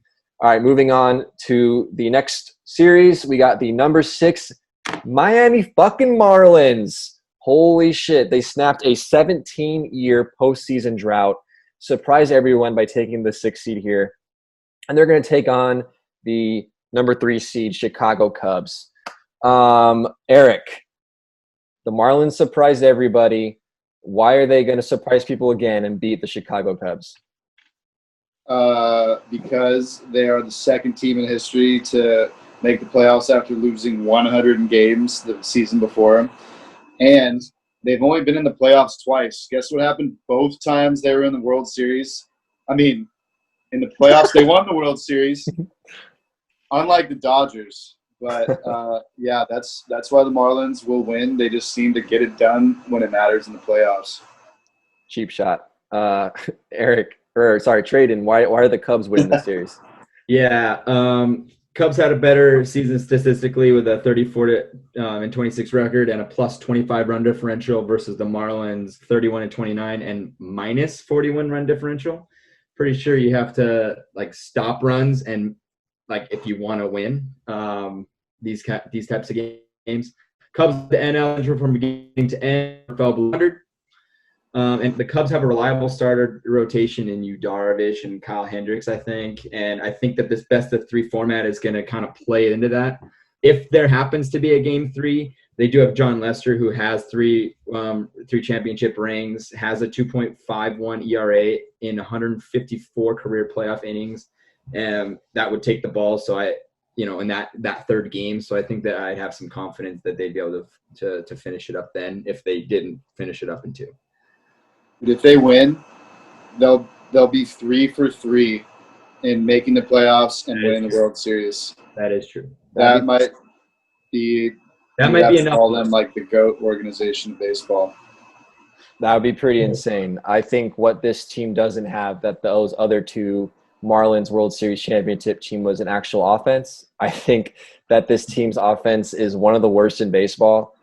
B: All right, moving on to the next series. We got the number 6 Miami fucking Marlins. Holy shit. They snapped a 17-year postseason drought. Surprised everyone by taking the 6th seed here. And they're going to take on the number 3 seed Chicago Cubs. Eric, the Marlins surprised everybody. Why are they going to surprise people again and beat the Chicago Cubs?
D: Because they are the second team in history to make the playoffs after losing 100 games the season before them. And they've only been in the playoffs twice. Guess what happened both times they were in the World Series? I mean, in the playoffs, they won the World Series, unlike the Dodgers. But, yeah, that's why the Marlins will win. They just seem to get it done when it matters in the playoffs.
B: Cheap shot. Tradon, why are the Cubs winning the series?
A: Yeah, Cubs had a better season statistically with a 34-26 record and a plus 25 run differential versus the Marlins 31-29 and minus 41 run differential. Pretty sure you have to stop runs and if you want to win these types of games. Cubs, the NL from beginning to end fell below 100. And the Cubs have a reliable starter rotation in Yu Darvish and Kyle Hendricks, I think. And I think that this best-of-3 format is going to kind of play into that. If there happens to be a Game 3, they do have John Lester, who has three championship rings, has a 2.51 ERA in 154 career playoff innings. And that would take the ball. So in that third game. So I think that I'd have some confidence that they'd be able to finish it up then if they didn't finish it up in 2.
D: But if they win, they'll be 3 for 3 in making the playoffs and winning the World Series.
A: That is true.
D: That might be enough. Call them the GOAT organization of baseball.
B: That would be pretty insane. I think what this team doesn't have that those other 2 Marlins World Series championship team was an actual offense. I think that this team's offense is one of the worst in baseball.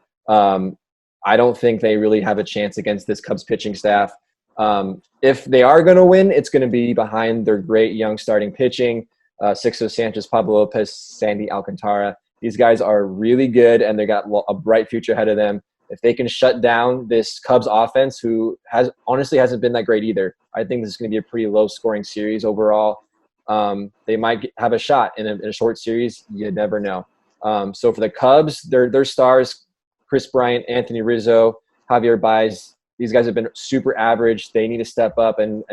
B: I don't think they really have a chance against this Cubs pitching staff. If they are going to win, it's going to be behind their great young starting pitching, Sixto Sanchez, Pablo Lopez, Sandy Alcantara. These guys are really good, and they got a bright future ahead of them. If they can shut down this Cubs offense, who hasn't been that great either, I think this is going to be a pretty low-scoring series overall. They might have a shot in a short series. You never know. So for the Cubs, their stars, Chris Bryant, Anthony Rizzo, Javier Baez, these guys have been super average. They need to step up and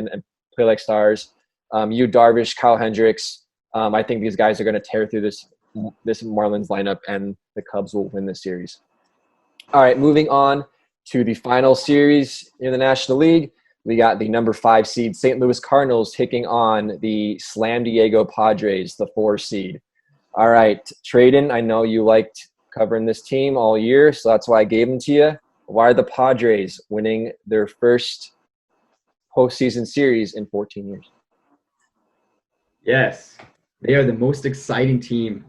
B: play like stars. Yu Darvish, Kyle Hendricks. I think these guys are going to tear through this Marlins lineup, and the Cubs will win this series. All right, moving on to the final series in the National League. We got the number 5 seed St. Louis Cardinals taking on the Slam Diego Padres, the 4 seed. All right, Tradon, I know you liked covering this team all year, so that's why I gave them to you. Why are the Padres winning their first postseason series in 14 years?
A: Yes, they are the most exciting team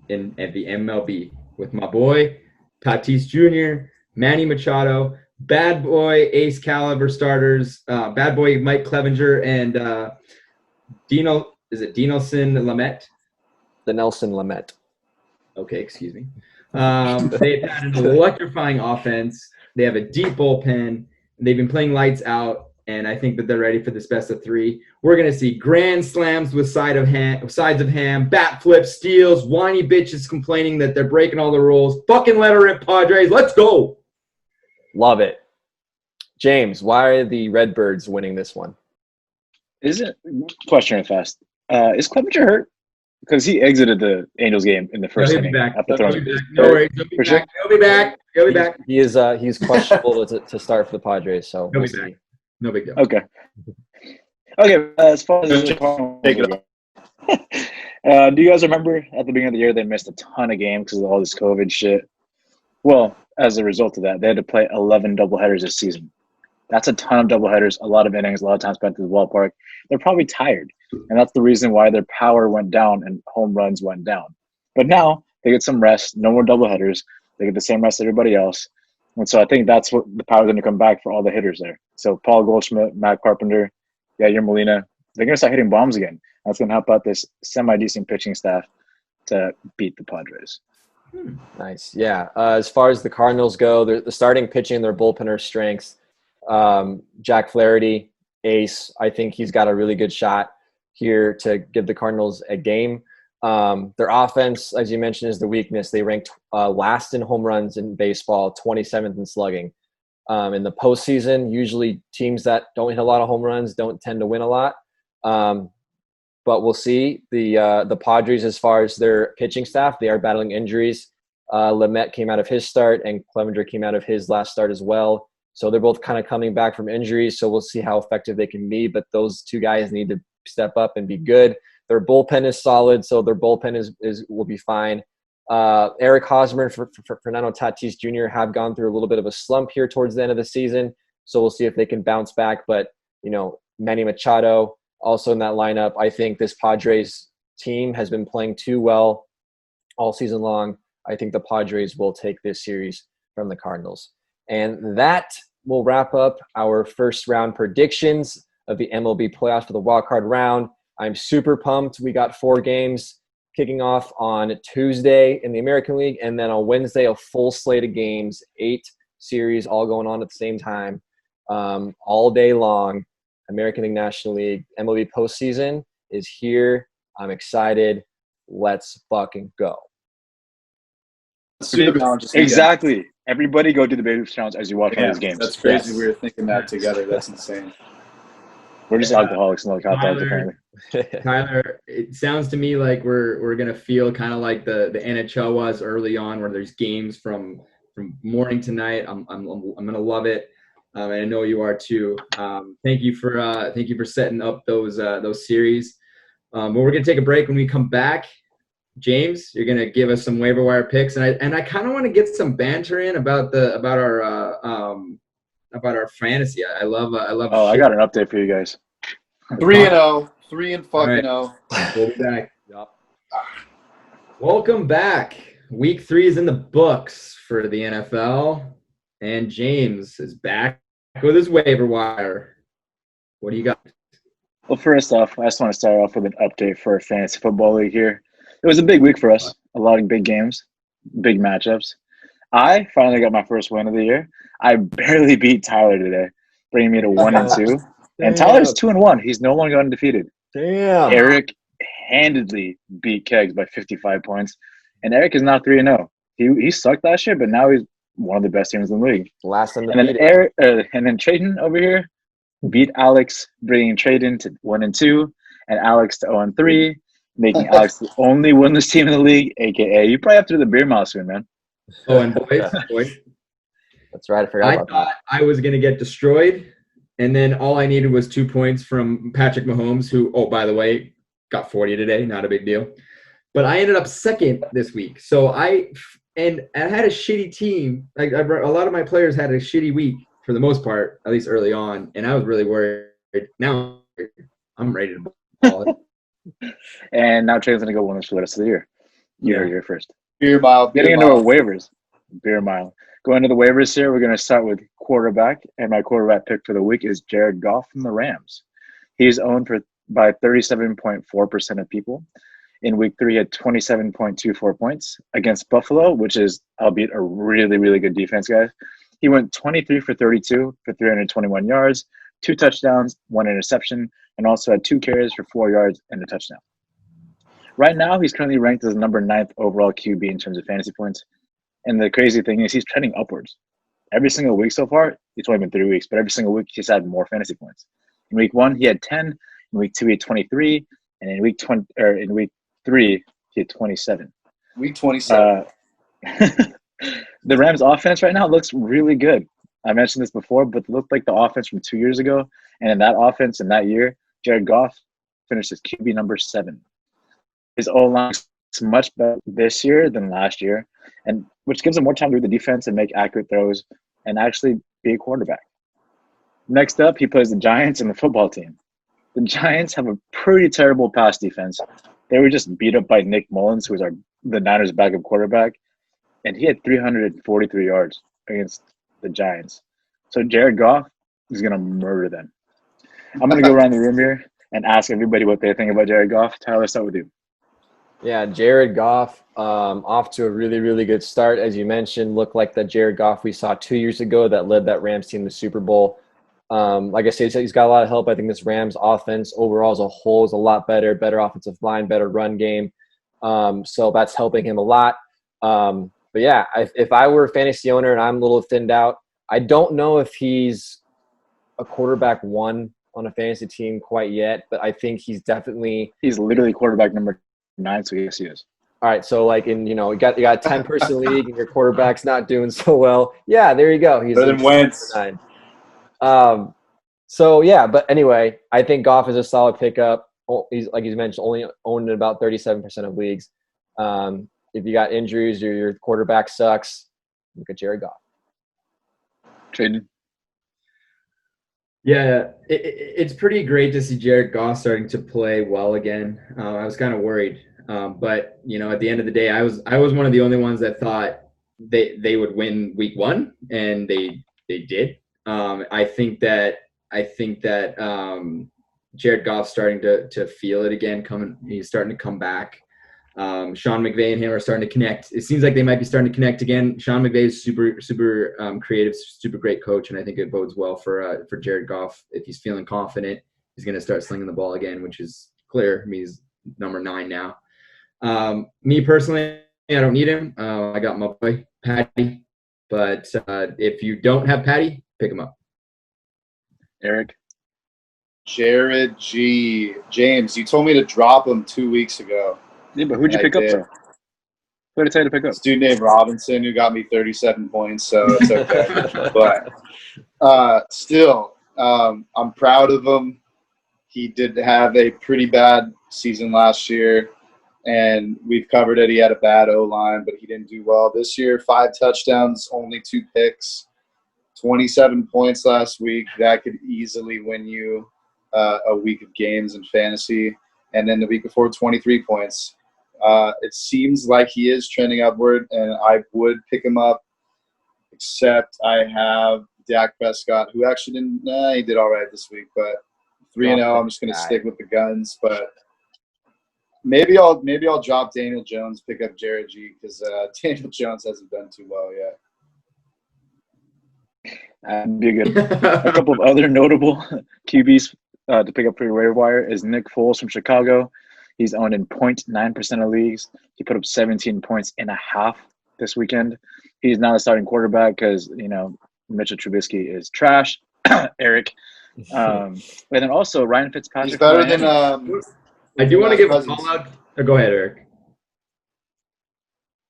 A: at the MLB with my boy Tatis Jr., Manny Machado, bad boy ace caliber starters, bad boy Mike Clevenger, and Dinelson Lamet?
B: The Nelson Lamet.
A: Okay, excuse me. They've had an electrifying offense. They have a deep bullpen. They've been playing lights out, and I think that they're ready for this best-of-3. We're going to see grand slams with sides of ham, bat flips, steals, whiny bitches complaining that they're breaking all the rules. Fucking let her rip, Padres. Let's go.
B: Love it. James, why are the Redbirds winning this one?
C: Question fast. Is Clevenger hurt? Because he exited the Angels game in the first inning.
A: No worries. He'll be back.
B: He's questionable to start for the Padres, so
A: he'll be back. No big deal.
C: Okay. Okay, as far as
D: Take it
C: do you guys remember at the beginning of the year they missed a ton of games because of all this COVID shit? Well, as a result of that, they had to play 11 doubleheaders this season. That's a ton of doubleheaders, a lot of innings, a lot of time spent at the ballpark. They're probably tired, and that's the reason why their power went down and home runs went down. But now they get some rest, no more doubleheaders. They get the same rest as everybody else. And so I think that's what the power is going to come back for all the hitters there. So Paul Goldschmidt, Matt Carpenter, Yadier Molina, they're going to start hitting bombs again. That's going to help out this semi-decent pitching staff to beat the Padres.
B: Nice. Yeah. As far as the Cardinals go, the starting pitching, their bullpenner strengths. Jack Flaherty, ace. I think he's got a really good shot here to give the Cardinals a game. Their offense, as you mentioned, is the weakness. They ranked last in home runs in baseball, 27th in slugging. In the postseason, usually teams that don't hit a lot of home runs don't tend to win a lot. But we'll see. The Padres, as far as their pitching staff, they are battling injuries. Lamet came out of his start, and Clevenger came out of his last start as well. So they're both kind of coming back from injuries. So we'll see how effective they can be. But those two guys need to step up and be good. Their bullpen is solid, so their bullpen will be fine. Eric Hosmer for Fernando Tatis Jr. have gone through a little bit of a slump here towards the end of the season. So we'll see if they can bounce back. But, Manny Machado also in that lineup. I think this Padres team has been playing too well all season long. I think the Padres will take this series from the Cardinals. And that will wrap up our first round predictions of the MLB playoffs for the wildcard round. I'm super pumped. We got 4 games kicking off on Tuesday in the American League, and then on Wednesday, a full slate of games, 8 series all going on at the same time, all day long. American League, National League, MLB Postseason is here. I'm excited. Let's fucking go.
C: Exactly. Everybody go do the Baby Challenge as you watch one of these games.
D: That's crazy. Yes. We were thinking that together. That's insane.
C: We're just alcoholics and like hot dogs, apparently.
A: Tyler, it sounds to me like we're gonna feel kind of like the NHL was early on, where there's games from morning to night. I'm gonna love it, and I know you are too. Thank you for setting up those series. But we're gonna take a break. When we come back, James, you're gonna give us some waiver wire picks, and I kind of want to get some banter in about our fantasy. I love.
C: Oh, I got an update for you guys.
D: 3-0, 3-0.
A: We'll be back. Yep. Welcome back. Week 3 is in the books for the NFL, and James is back with his waiver wire. What do you got?
C: Well, first off, I just want to start off with an update for our fantasy football league here. It was a big week for us. A lot of big games, big matchups. I finally got my first win of the year. I barely beat Tyler today, bringing me to 1-2. And Tyler's 2-1. He's no longer undefeated.
B: Damn.
C: Eric handedly beat Kegs by 55 points. And Eric is now 3-0. He sucked last year, but now he's one of the best teams in the league.
B: Last
C: and then Tradon over here beat Alex, bringing Tradon to 1-2, and Alex to 0-3, making Alex the only winless team in the league, a.k.a. you probably have to do the beer mile soon, man.
A: Oh, and boys.
B: That's right. I forgot about that.
A: I thought I was going to get destroyed, and then all I needed was 2 points from Patrick Mahomes, who, oh, by the way, got 40 today. Not a big deal. But I ended up second this week. So I had a shitty team. Like a lot of my players had a shitty week for the most part, at least early on, and I was really worried. Now I'm ready to ball it.
C: And now Trey's going to go winless for the rest of the year. You heard it here first.
D: Beer mile.
C: Getting into our waivers. Beer mile. Going to the waivers here, we're going to start with quarterback. And my quarterback pick for the week is Jared Goff from the Rams. He's owned by 37.4% of people. In week 3, he had 27.24 points against Buffalo, which is, albeit a really, really good defense, guys. He went 23 for 32 for 321 yards, 2 touchdowns, 1 interception, and also had 2 carries for 4 yards and a touchdown. Right now, he's currently ranked as the number 9th overall QB in terms of fantasy points. And the crazy thing is he's trending upwards. Every single week so far, it's only been 3 weeks, but every single week he's had more fantasy points. In week 1, he had 10. In week 2, he had 23. And in week 3, he had 27.
D: Week 27.
C: The Rams offense right now looks really good. I mentioned this before, but it looked like the offense from 2 years ago. And in that offense in that year, Jared Goff finished as QB number 7. His O-line is much better this year than last year, and which gives him more time to read the defense and make accurate throws and actually be a quarterback. Next up, he plays the Giants and the football team. The Giants have a pretty terrible pass defense. They were just beat up by Nick Mullins, who was the Niners' backup quarterback, and he had 343 yards against the Giants. So Jared Goff is going to murder them. I'm going to go around the room here and ask everybody what they think about Jared Goff. Tyler, let's start with you.
B: Yeah, Jared Goff off to a really, really good start. As you mentioned, looked like the Jared Goff we saw 2 years ago that led that Rams team to the Super Bowl. Like I said, he's got a lot of help. I think this Rams offense overall as a whole is a lot better offensive line, better run game. So that's helping him a lot. But yeah, if I were a fantasy owner and I'm a little thinned out, I don't know if he's a quarterback 1 on a fantasy team quite yet, but I think he's
C: literally quarterback number 9, so yes, he is.
B: All right, so like you got a 10-person league and your quarterback's not doing so well. Yeah, there you go. He's
D: better than Wentz.
B: 9. So yeah, but anyway, I think Goff is a solid pickup. He's like he's mentioned, only owned in about 37% of leagues. If you got injuries or your quarterback sucks, look at Jared Goff.
C: Tradon.
A: Yeah, it's pretty great to see Jared Goff starting to play well again. I was kind of worried, but at the end of the day, I was one of the only ones that thought they would win week 1, and they did. I think that Jared Goff's starting to feel it again. He's starting to come back. Sean McVay and him are starting to connect. It seems like they might be starting to connect again. Sean McVay is super creative, super great coach, and I think it bodes well for Jared Goff. If he's feeling confident, he's going to start slinging the ball again, which is clear. I mean, he's number 9 now. Me personally, I don't need him. I got my boy Patty, but if you don't have Patty, pick him up.
C: Eric.
D: Jared G. James, you told me to drop him 2 weeks ago.
C: Yeah, but who'd you pick up, though? Who did I tell you to pick up?
D: This dude named Robinson who got me 37 points, so it's okay. But still, I'm proud of him. He did have a pretty bad season last year, and we've covered it. He had a bad O-line, but he didn't do well this year. 5 touchdowns, only 2 picks, 27 points last week. That could easily win you a week of games in fantasy. And then the week before, 23 points. It seems like he is trending upward, and I would pick him up, except I have Dak Prescott, who actually didn't he did all right this week, but 3-0, I'm just going to stick with the guns. But maybe I'll drop Daniel Jones, pick up Jared G, because Daniel Jones hasn't done too well yet.
C: That'd be good. A couple of other notable QBs to pick up for your waiver wire is Nick Foles from Chicago. He's owned in 0.9% of leagues. He put up 17 points and a half this weekend. He's now the starting quarterback because, Mitchell Trubisky is trash. Eric. And then also Ryan Fitzpatrick.
D: He's better than
A: I do want to give a call out. Go ahead, Eric.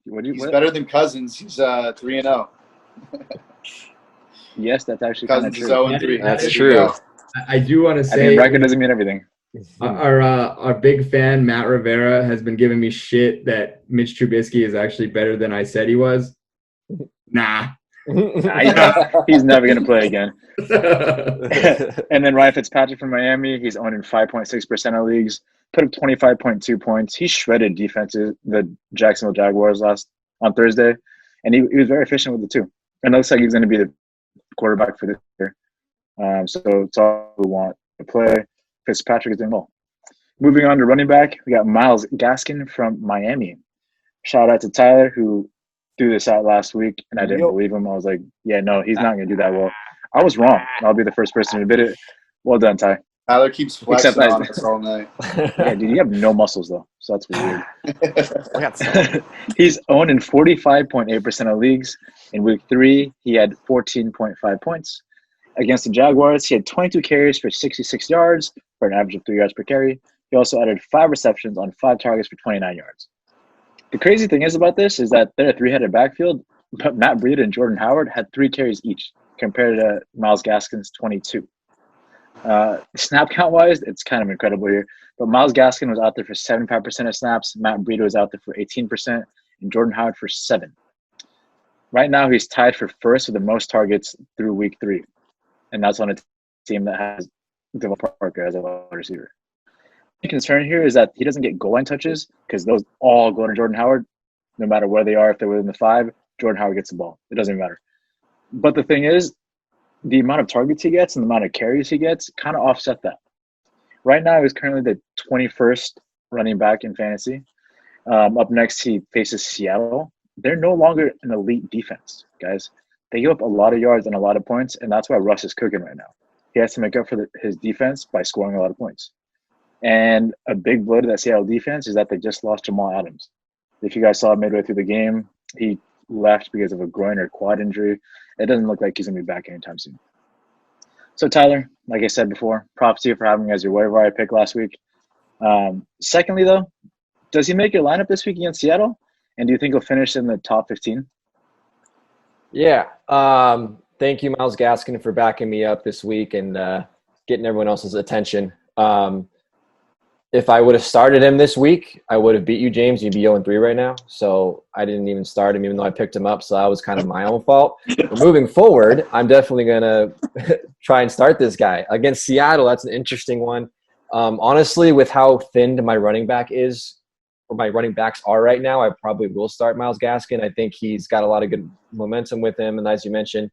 D: He's better than Cousins. He's 3-0.
C: Yes, that's actually kind of
D: Cousins
C: true.
D: is 0-3.
B: That's true.
A: I do want to say
C: record doesn't mean everything.
A: Our big fan Matt Rivera has been giving me shit that Mitch Trubisky is actually better than I said he was. Nah.
C: He's never going to play again. And then Ryan Fitzpatrick from Miami, he's owned in 5.6% of leagues, put up 25.2 points. He shredded defenses, the Jacksonville Jaguars on Thursday, and he was very efficient with it too. And it looks like he's going to be the quarterback for this year. So it's all we want to play. Fitzpatrick is doing well. Moving on to running back, we got Myles Gaskin from Miami. Shout out to Tyler, who threw this out last week, and I didn't believe him. I was like, yeah, no, he's not going to do that well. I was wrong. I'll be the first person to admit it. Well done, Ty.
D: Tyler keeps flexing on us all night.
C: Yeah, dude, you have no muscles, though, so that's weird. He's owned in 45.8% of leagues. In week 3, he had 14.5 points. Against the Jaguars, he had 22 carries for 66 yards for an average of 3 yards per carry. He also added 5 receptions on 5 targets for 29 yards. The crazy thing is about this is that they're a 3-headed backfield, but Matt Breida and Jordan Howard had 3 carries each compared to Myles Gaskin's 22. Snap count wise, it's kind of incredible here. But Miles Gaskin was out there for 75% of snaps. Matt Breida was out there for 18%, and Jordan Howard for 7. Right now, he's tied for first with the most targets through week 3, and that's on a team that has Devon Parker as a wide receiver. The concern here is that he doesn't get goal line touches because those all go to Jordan Howard, no matter where they are. If they're within the 5, Jordan Howard gets the ball. It doesn't matter. But the thing is, the amount of targets he gets and the amount of carries he gets kind of offset that. Right now, he's currently the 21st running back in fantasy. Up next, he faces Seattle. They're no longer an elite defense, guys. They give up a lot of yards and a lot of points, and that's why Russ is cooking right now. He has to make up for his defense by scoring a lot of points. And a big blow to that Seattle defense is that they just lost Jamal Adams. If you guys saw midway through the game, he left because of a groin or quad injury. It doesn't look like he's going to be back anytime soon. So, Tyler, like I said before, props to you for having me as your waiver wire pick last week. Secondly, though, does he make your lineup this week against Seattle? And do you think he'll finish in the top 15?
B: Yeah. Thank you, Miles Gaskin, for backing me up this week and getting everyone else's attention. If I would have started him this week, I would have beat you, James. You'd be 0-3 right now. So I didn't even start him, even though I picked him up. So that was kind of my own fault. But moving forward, I'm definitely going to try and start this guy. Against Seattle, that's an interesting one. Honestly, with how thinned my running back is, or my running backs are right now, I probably will start Miles Gaskin. I think he's got a lot of good momentum with him. And as you mentioned,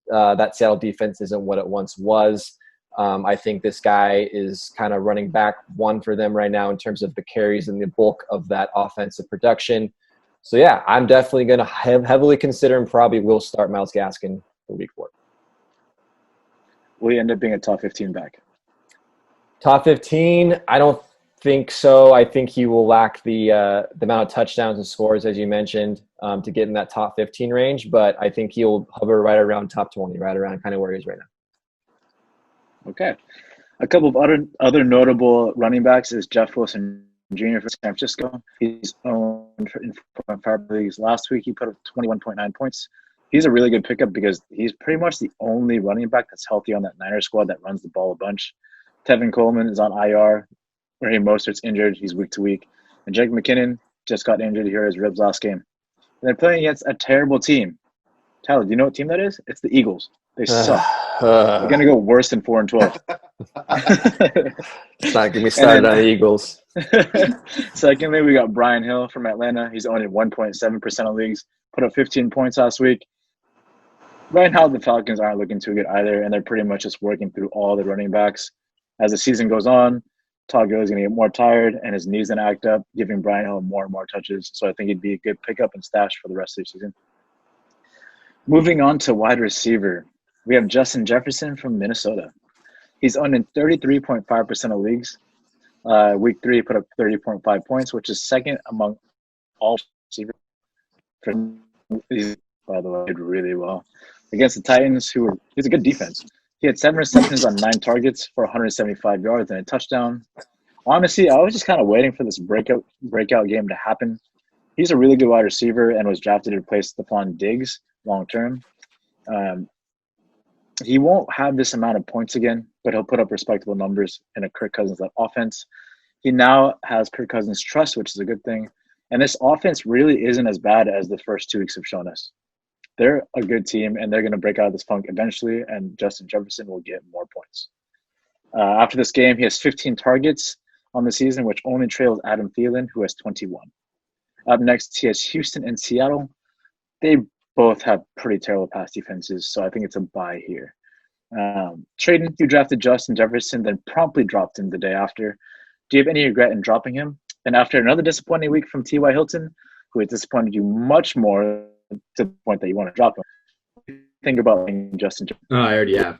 B: that Seattle defense isn't what it once was. I think this guy is kind of running back one for them right now in terms of the carries and the bulk of that offensive production. So, yeah, I'm definitely going to heavily consider and probably will start Miles Gaskin for week 4.
C: Will he end up being a top 15 back?
B: Top 15, I don't think so. I think he will lack the amount of touchdowns and scores, as you mentioned, to get in that top 15 range. But I think he'll hover right around top 20, right around kind of where he is right now.
C: Okay. A couple of other notable running backs is Jeff Wilson Jr. for San Francisco. He's owned in 4.5 leagues. Last week, he put up 21.9 points. He's a really good pickup because he's pretty much the only running back that's healthy on that Niners squad that runs the ball a bunch. Tevin Coleman is on IR. Raheem Mostert's injured. He's week to week. And Jake McKinnon just got injured here, his ribs last game. And they're playing against a terrible team. Tyler, do you know what team that is? It's the Eagles. They suck. They're going to go worse than 4-12.
B: It's not getting me started on the Eagles.
C: Secondly, we got Brian Hill from Atlanta. He's owned in 1.7% of leagues. Put up 15 points last week. Right now, the Falcons aren't looking too good either, and they're pretty much just working through all the running backs. As the season goes on, Todd Gurley's going to get more tired, and his knee's going to act up, giving Brian Hill more and more touches. So I think he'd be a good pickup and stash for the rest of the season. Moving on to wide receiver, we have Justin Jefferson from Minnesota. He's owned in 33.5% of leagues. Week 3, he put up 30.5 points, which is second among all receivers. By the way, did really well against the Titans, he's a good defense. He had 7 receptions on 9 targets for 175 yards and a touchdown. Honestly, I was just kind of waiting for this breakout game to happen. He's a really good wide receiver and was drafted to replace Stephon Diggs long term. He won't have this amount of points again, but he'll put up respectable numbers in a Kirk Cousins-led offense. He now has Kirk Cousins' trust, which is a good thing. And this offense really isn't as bad as the first 2 weeks have shown us. They're a good team, and they're going to break out of this funk eventually, and Justin Jefferson will get more points. After this game, he has 15 targets on the season, which only trails Adam Thielen, who has 21. Up next, he has Houston and Seattle. They both have pretty terrible pass defenses, so I think it's a buy here. Tradon, you drafted Justin Jefferson, then promptly dropped him the day after. Do you have any regret in dropping him? And after another disappointing week from T.Y. Hilton, who has disappointed you much more to the point that you want to drop him, what do you think about Justin Jefferson?
A: Oh, I already have.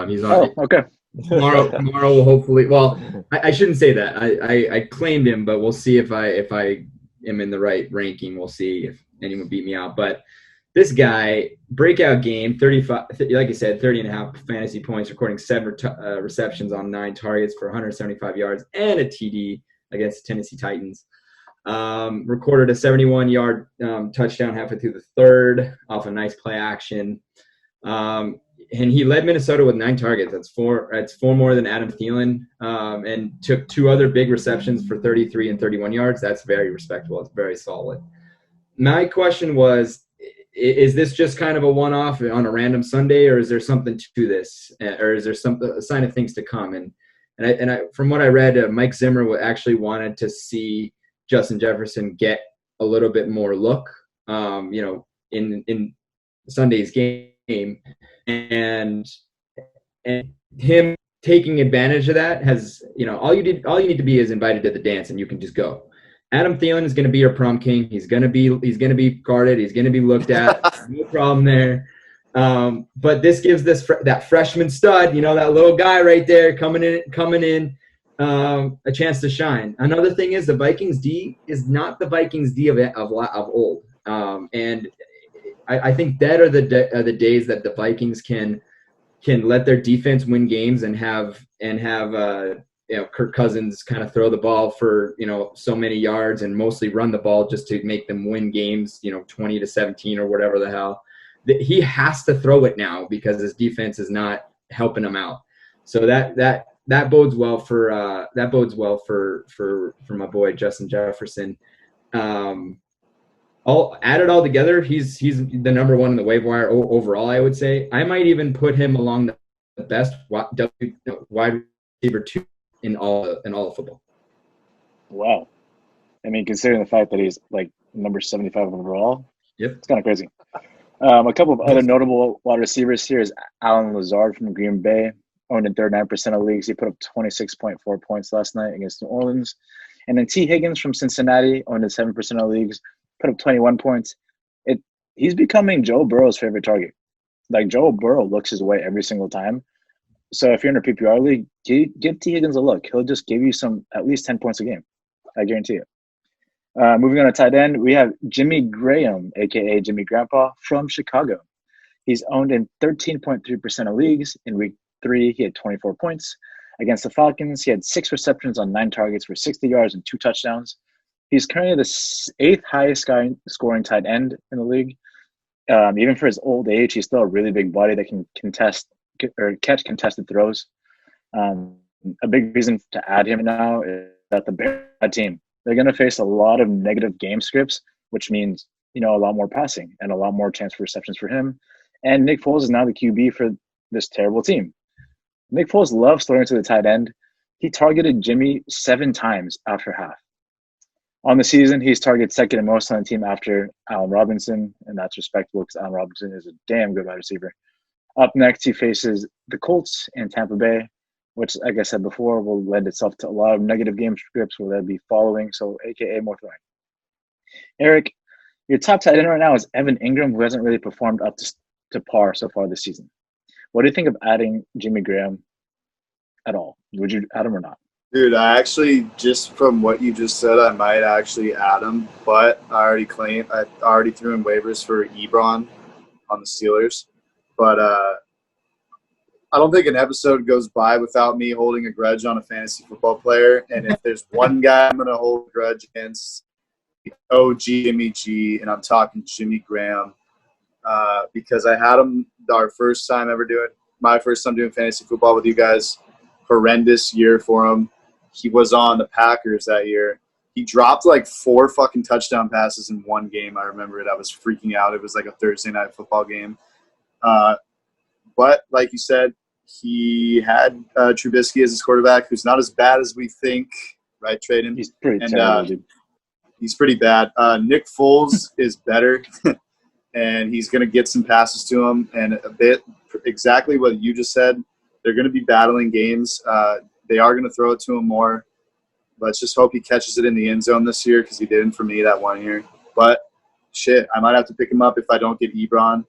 A: He's on.
C: Oh, okay.
A: Tomorrow will hopefully. Well, I shouldn't say that. I claimed him, but we'll see if I am in the right ranking. We'll see if anyone beat me out. But this guy, breakout game, 35, like I said, 30.5 fantasy points, recording 7 receptions on 9 targets for 175 yards and a TD against the Tennessee Titans. Recorded a 71-yard touchdown halfway through the third off a nice play action. and he led Minnesota with 9 targets. That's 4 more than Adam Thielen, and took 2 other big receptions for 33 and 31 yards. That's very respectable. It's very solid. My question was, is this just kind of a one-off on a random Sunday, or is there something to this, or is there a sign of things to come? And I from what I read, Mike Zimmer actually wanted to see Justin Jefferson get a little bit more look, in Sunday's game, and him taking advantage of that has, all you need to be is invited to the dance, and you can just go. Adam Thielen is going to be your prom king. He's going to be guarded. He's going to be looked at. No problem there. But this gives that freshman stud, that little guy right there coming in, a chance to shine. Another thing is the Vikings D is not the Vikings D of old, and I think that are the days that the Vikings can let their defense win games and have Kirk Cousins kind of throw the ball for, so many yards and mostly run the ball just to make them win games, 20-17 or whatever the hell. He has to throw it now because his defense is not helping him out. So that bodes well for my boy Justin Jefferson. All together, he's the number 1 in the waiver wire overall. I would say I might even put him along the best wide receiver 2 in all of football.
C: Wow. I mean, considering the fact that he's like number 75 overall,
A: yep,
C: it's kind of crazy. A couple of other notable wide receivers here is Alan Lazard from Green Bay, owned in 39% of leagues. He put up 26.4 points last night against New Orleans. And then T. Higgins from Cincinnati, owned in 7% of leagues, put up 21 points. He's becoming Joe Burrow's favorite target. Like, Joe Burrow looks his way every single time. So if you're in a PPR league, give T. Higgins a look. He'll just give you at least 10 points a game. I guarantee it. Moving on to tight end, we have Jimmy Graham, a.k.a. Jimmy Grandpa, from Chicago. He's owned in 13.3% of leagues. In week 3, he had 24 points. Against the Falcons, he had 6 receptions on 9 targets for 60 yards and 2 touchdowns. He's currently the 8th highest scoring tight end in the league. Even for his old age, he's still a really big body that can catch contested throws. A big reason to add him now is that the bad team, they're going to face a lot of negative game scripts, which means, a lot more passing and a lot more chance for receptions for him. And Nick Foles is now the QB for this terrible team. Nick Foles loves throwing to the tight end. He targeted Jimmy 7 times after half. On the season, he's targeted second and most on the team after Allen Robinson, and that's respectable because Allen Robinson is a damn good wide receiver. Up next, he faces the Colts and Tampa Bay, which, like I said before, will lend itself to a lot of negative game scripts where they'll be following, so a.k.a. more throwing. Eric, your top tight end right now is Evan Ingram, who hasn't really performed up to par so far this season. What do you think of adding Jimmy Graham at all? Would you add him or not?
D: Dude, I actually, just from what you just said, I might actually add him, but I already threw in waivers for Ebron on the Steelers. But I don't think an episode goes by without me holding a grudge on a fantasy football player. And if there's one guy I'm going to hold a grudge against, OG Jimmy G, and I'm talking Jimmy Graham, because I had him my first time doing fantasy football with you guys. Horrendous year for him. He was on the Packers that year. He dropped like 4 fucking touchdown passes in one game. I remember it. I was freaking out. It was like a Thursday night football game. But like you said, he had Trubisky as his quarterback, who's not as bad as we think, right, Tradon?
C: He's pretty terrible, dude.
D: He's pretty bad. Nick Foles is better, and he's going to get some passes to him. And a bit exactly what you just said, they're going to be battling games. They are going to throw it to him more. Let's just hope he catches it in the end zone this year, because he didn't for me that one year. But, shit, I might have to pick him up if I don't get Ebron.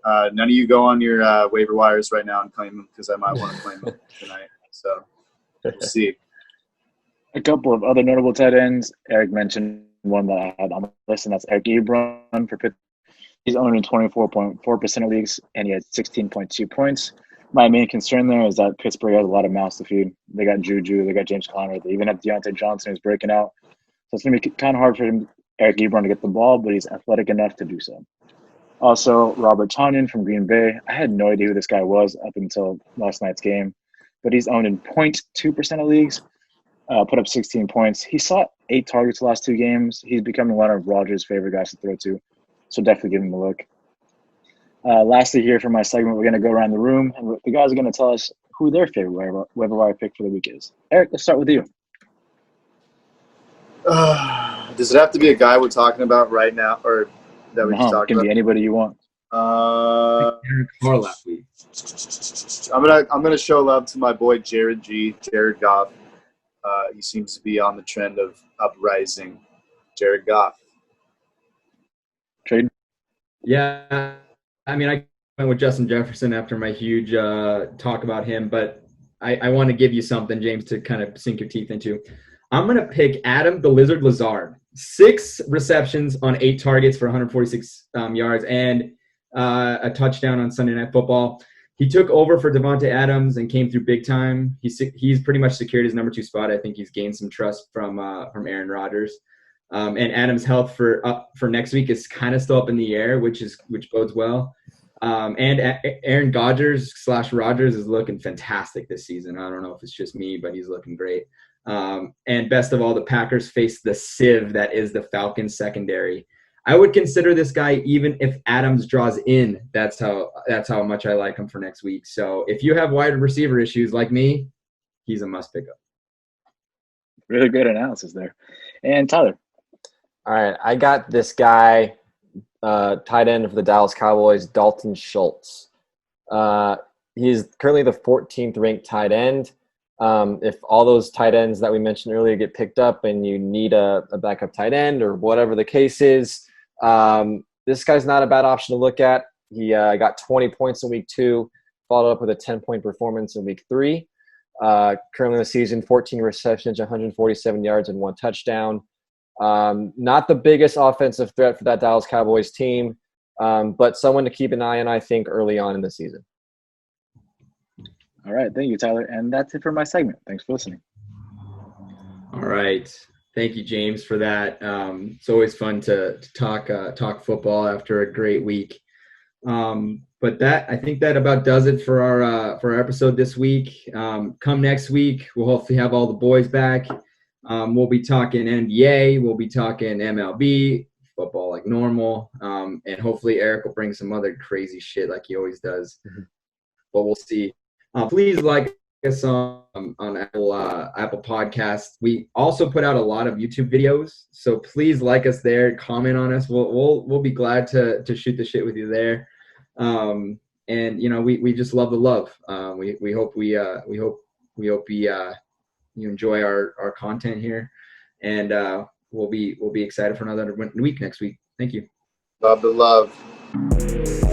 D: None of you go on your waiver wires right now and claim him, because I might want to claim him tonight. So, we'll see.
C: A couple of other notable tight ends. Eric mentioned one that I had on the list, and that's Eric Ebron for Pittsburgh. He's owned in 24.4% of leagues, and he had 16.2 points. My main concern there is that Pittsburgh has a lot of mouths to feed. They got Juju, they got James Conner, they even have Deontay Johnson who's breaking out. So it's going to be kind of hard for Eric Ebron to get the ball, but he's athletic enough to do so. Also, Robert Tonyan from Green Bay. I had no idea who this guy was up until last night's game, but he's owned in 0.2% of leagues. Put up 16 points. He saw 8 targets the last 2 games. He's becoming one of Rogers' favorite guys to throw to, so definitely give him a look. Lastly, here for my segment, we're going to go around the room, and the guys are going to tell us who their favorite waiver wire pick for the week is. Eric, let's start with you.
D: Does it have to be a guy we're talking about right now, or that we just
C: It
D: talked
C: can
D: about?
C: be anybody you want.
A: Aaron Carr last week.
D: I'm gonna show love to my boy Jared Goff. He seems to be on the trend of uprising. Jared Goff.
C: Trade.
A: Yeah, I mean, I went with Justin Jefferson after my huge talk about him, but I want to give you something, James, to kind of sink your teeth into. I'm going to pick Adam the Lizard Lazard. 6 receptions on 8 targets for 146 yards and a touchdown on Sunday Night Football. He took over for Devontae Adams and came through big time. He's pretty much secured his number 2 spot. I think he's gained some trust from Aaron Rodgers. And Adams' health for next week is kind of still up in the air, which bodes well. And Aaron Rodgers is looking fantastic this season. I don't know if it's just me, but he's looking great. And best of all, the Packers face the sieve that is the Falcons secondary. I would consider this guy even if Adams draws in. That's how much I like him for next week. So if you have wide receiver issues like me, he's a must pick up.
C: Really good analysis there. And Tyler.
B: All right, I got this guy, tight end for the Dallas Cowboys, Dalton Schultz. He's currently the 14th ranked tight end. If all those tight ends that we mentioned earlier get picked up and you need a backup tight end or whatever the case is, this guy's not a bad option to look at. He got 20 points in week 2, followed up with a 10-point performance in week 3. Currently in the season, 14 receptions, 147 yards, and 1 touchdown. Not the biggest offensive threat for that Dallas Cowboys team, but someone to keep an eye on, I think, early on in the season.
C: All right. Thank you, Tyler. And that's it for my segment. Thanks for listening.
A: All right. Thank you, James, for that. It's always fun to talk football after a great week. But I think that about does it for our episode this week. Come next week, we'll hopefully have all the boys back. We'll be talking NBA. We'll be talking MLB, football like normal. And hopefully Eric will bring some other crazy shit like he always does. Mm-hmm. But we'll see. Please like us on Apple Podcasts. We also put out a lot of YouTube videos, so please like us there. Comment on us. We'll be glad to shoot the shit with you there. And we just love the love. We hope you enjoy our content here, and we'll be excited for another week next week. Thank you.
D: Love the love.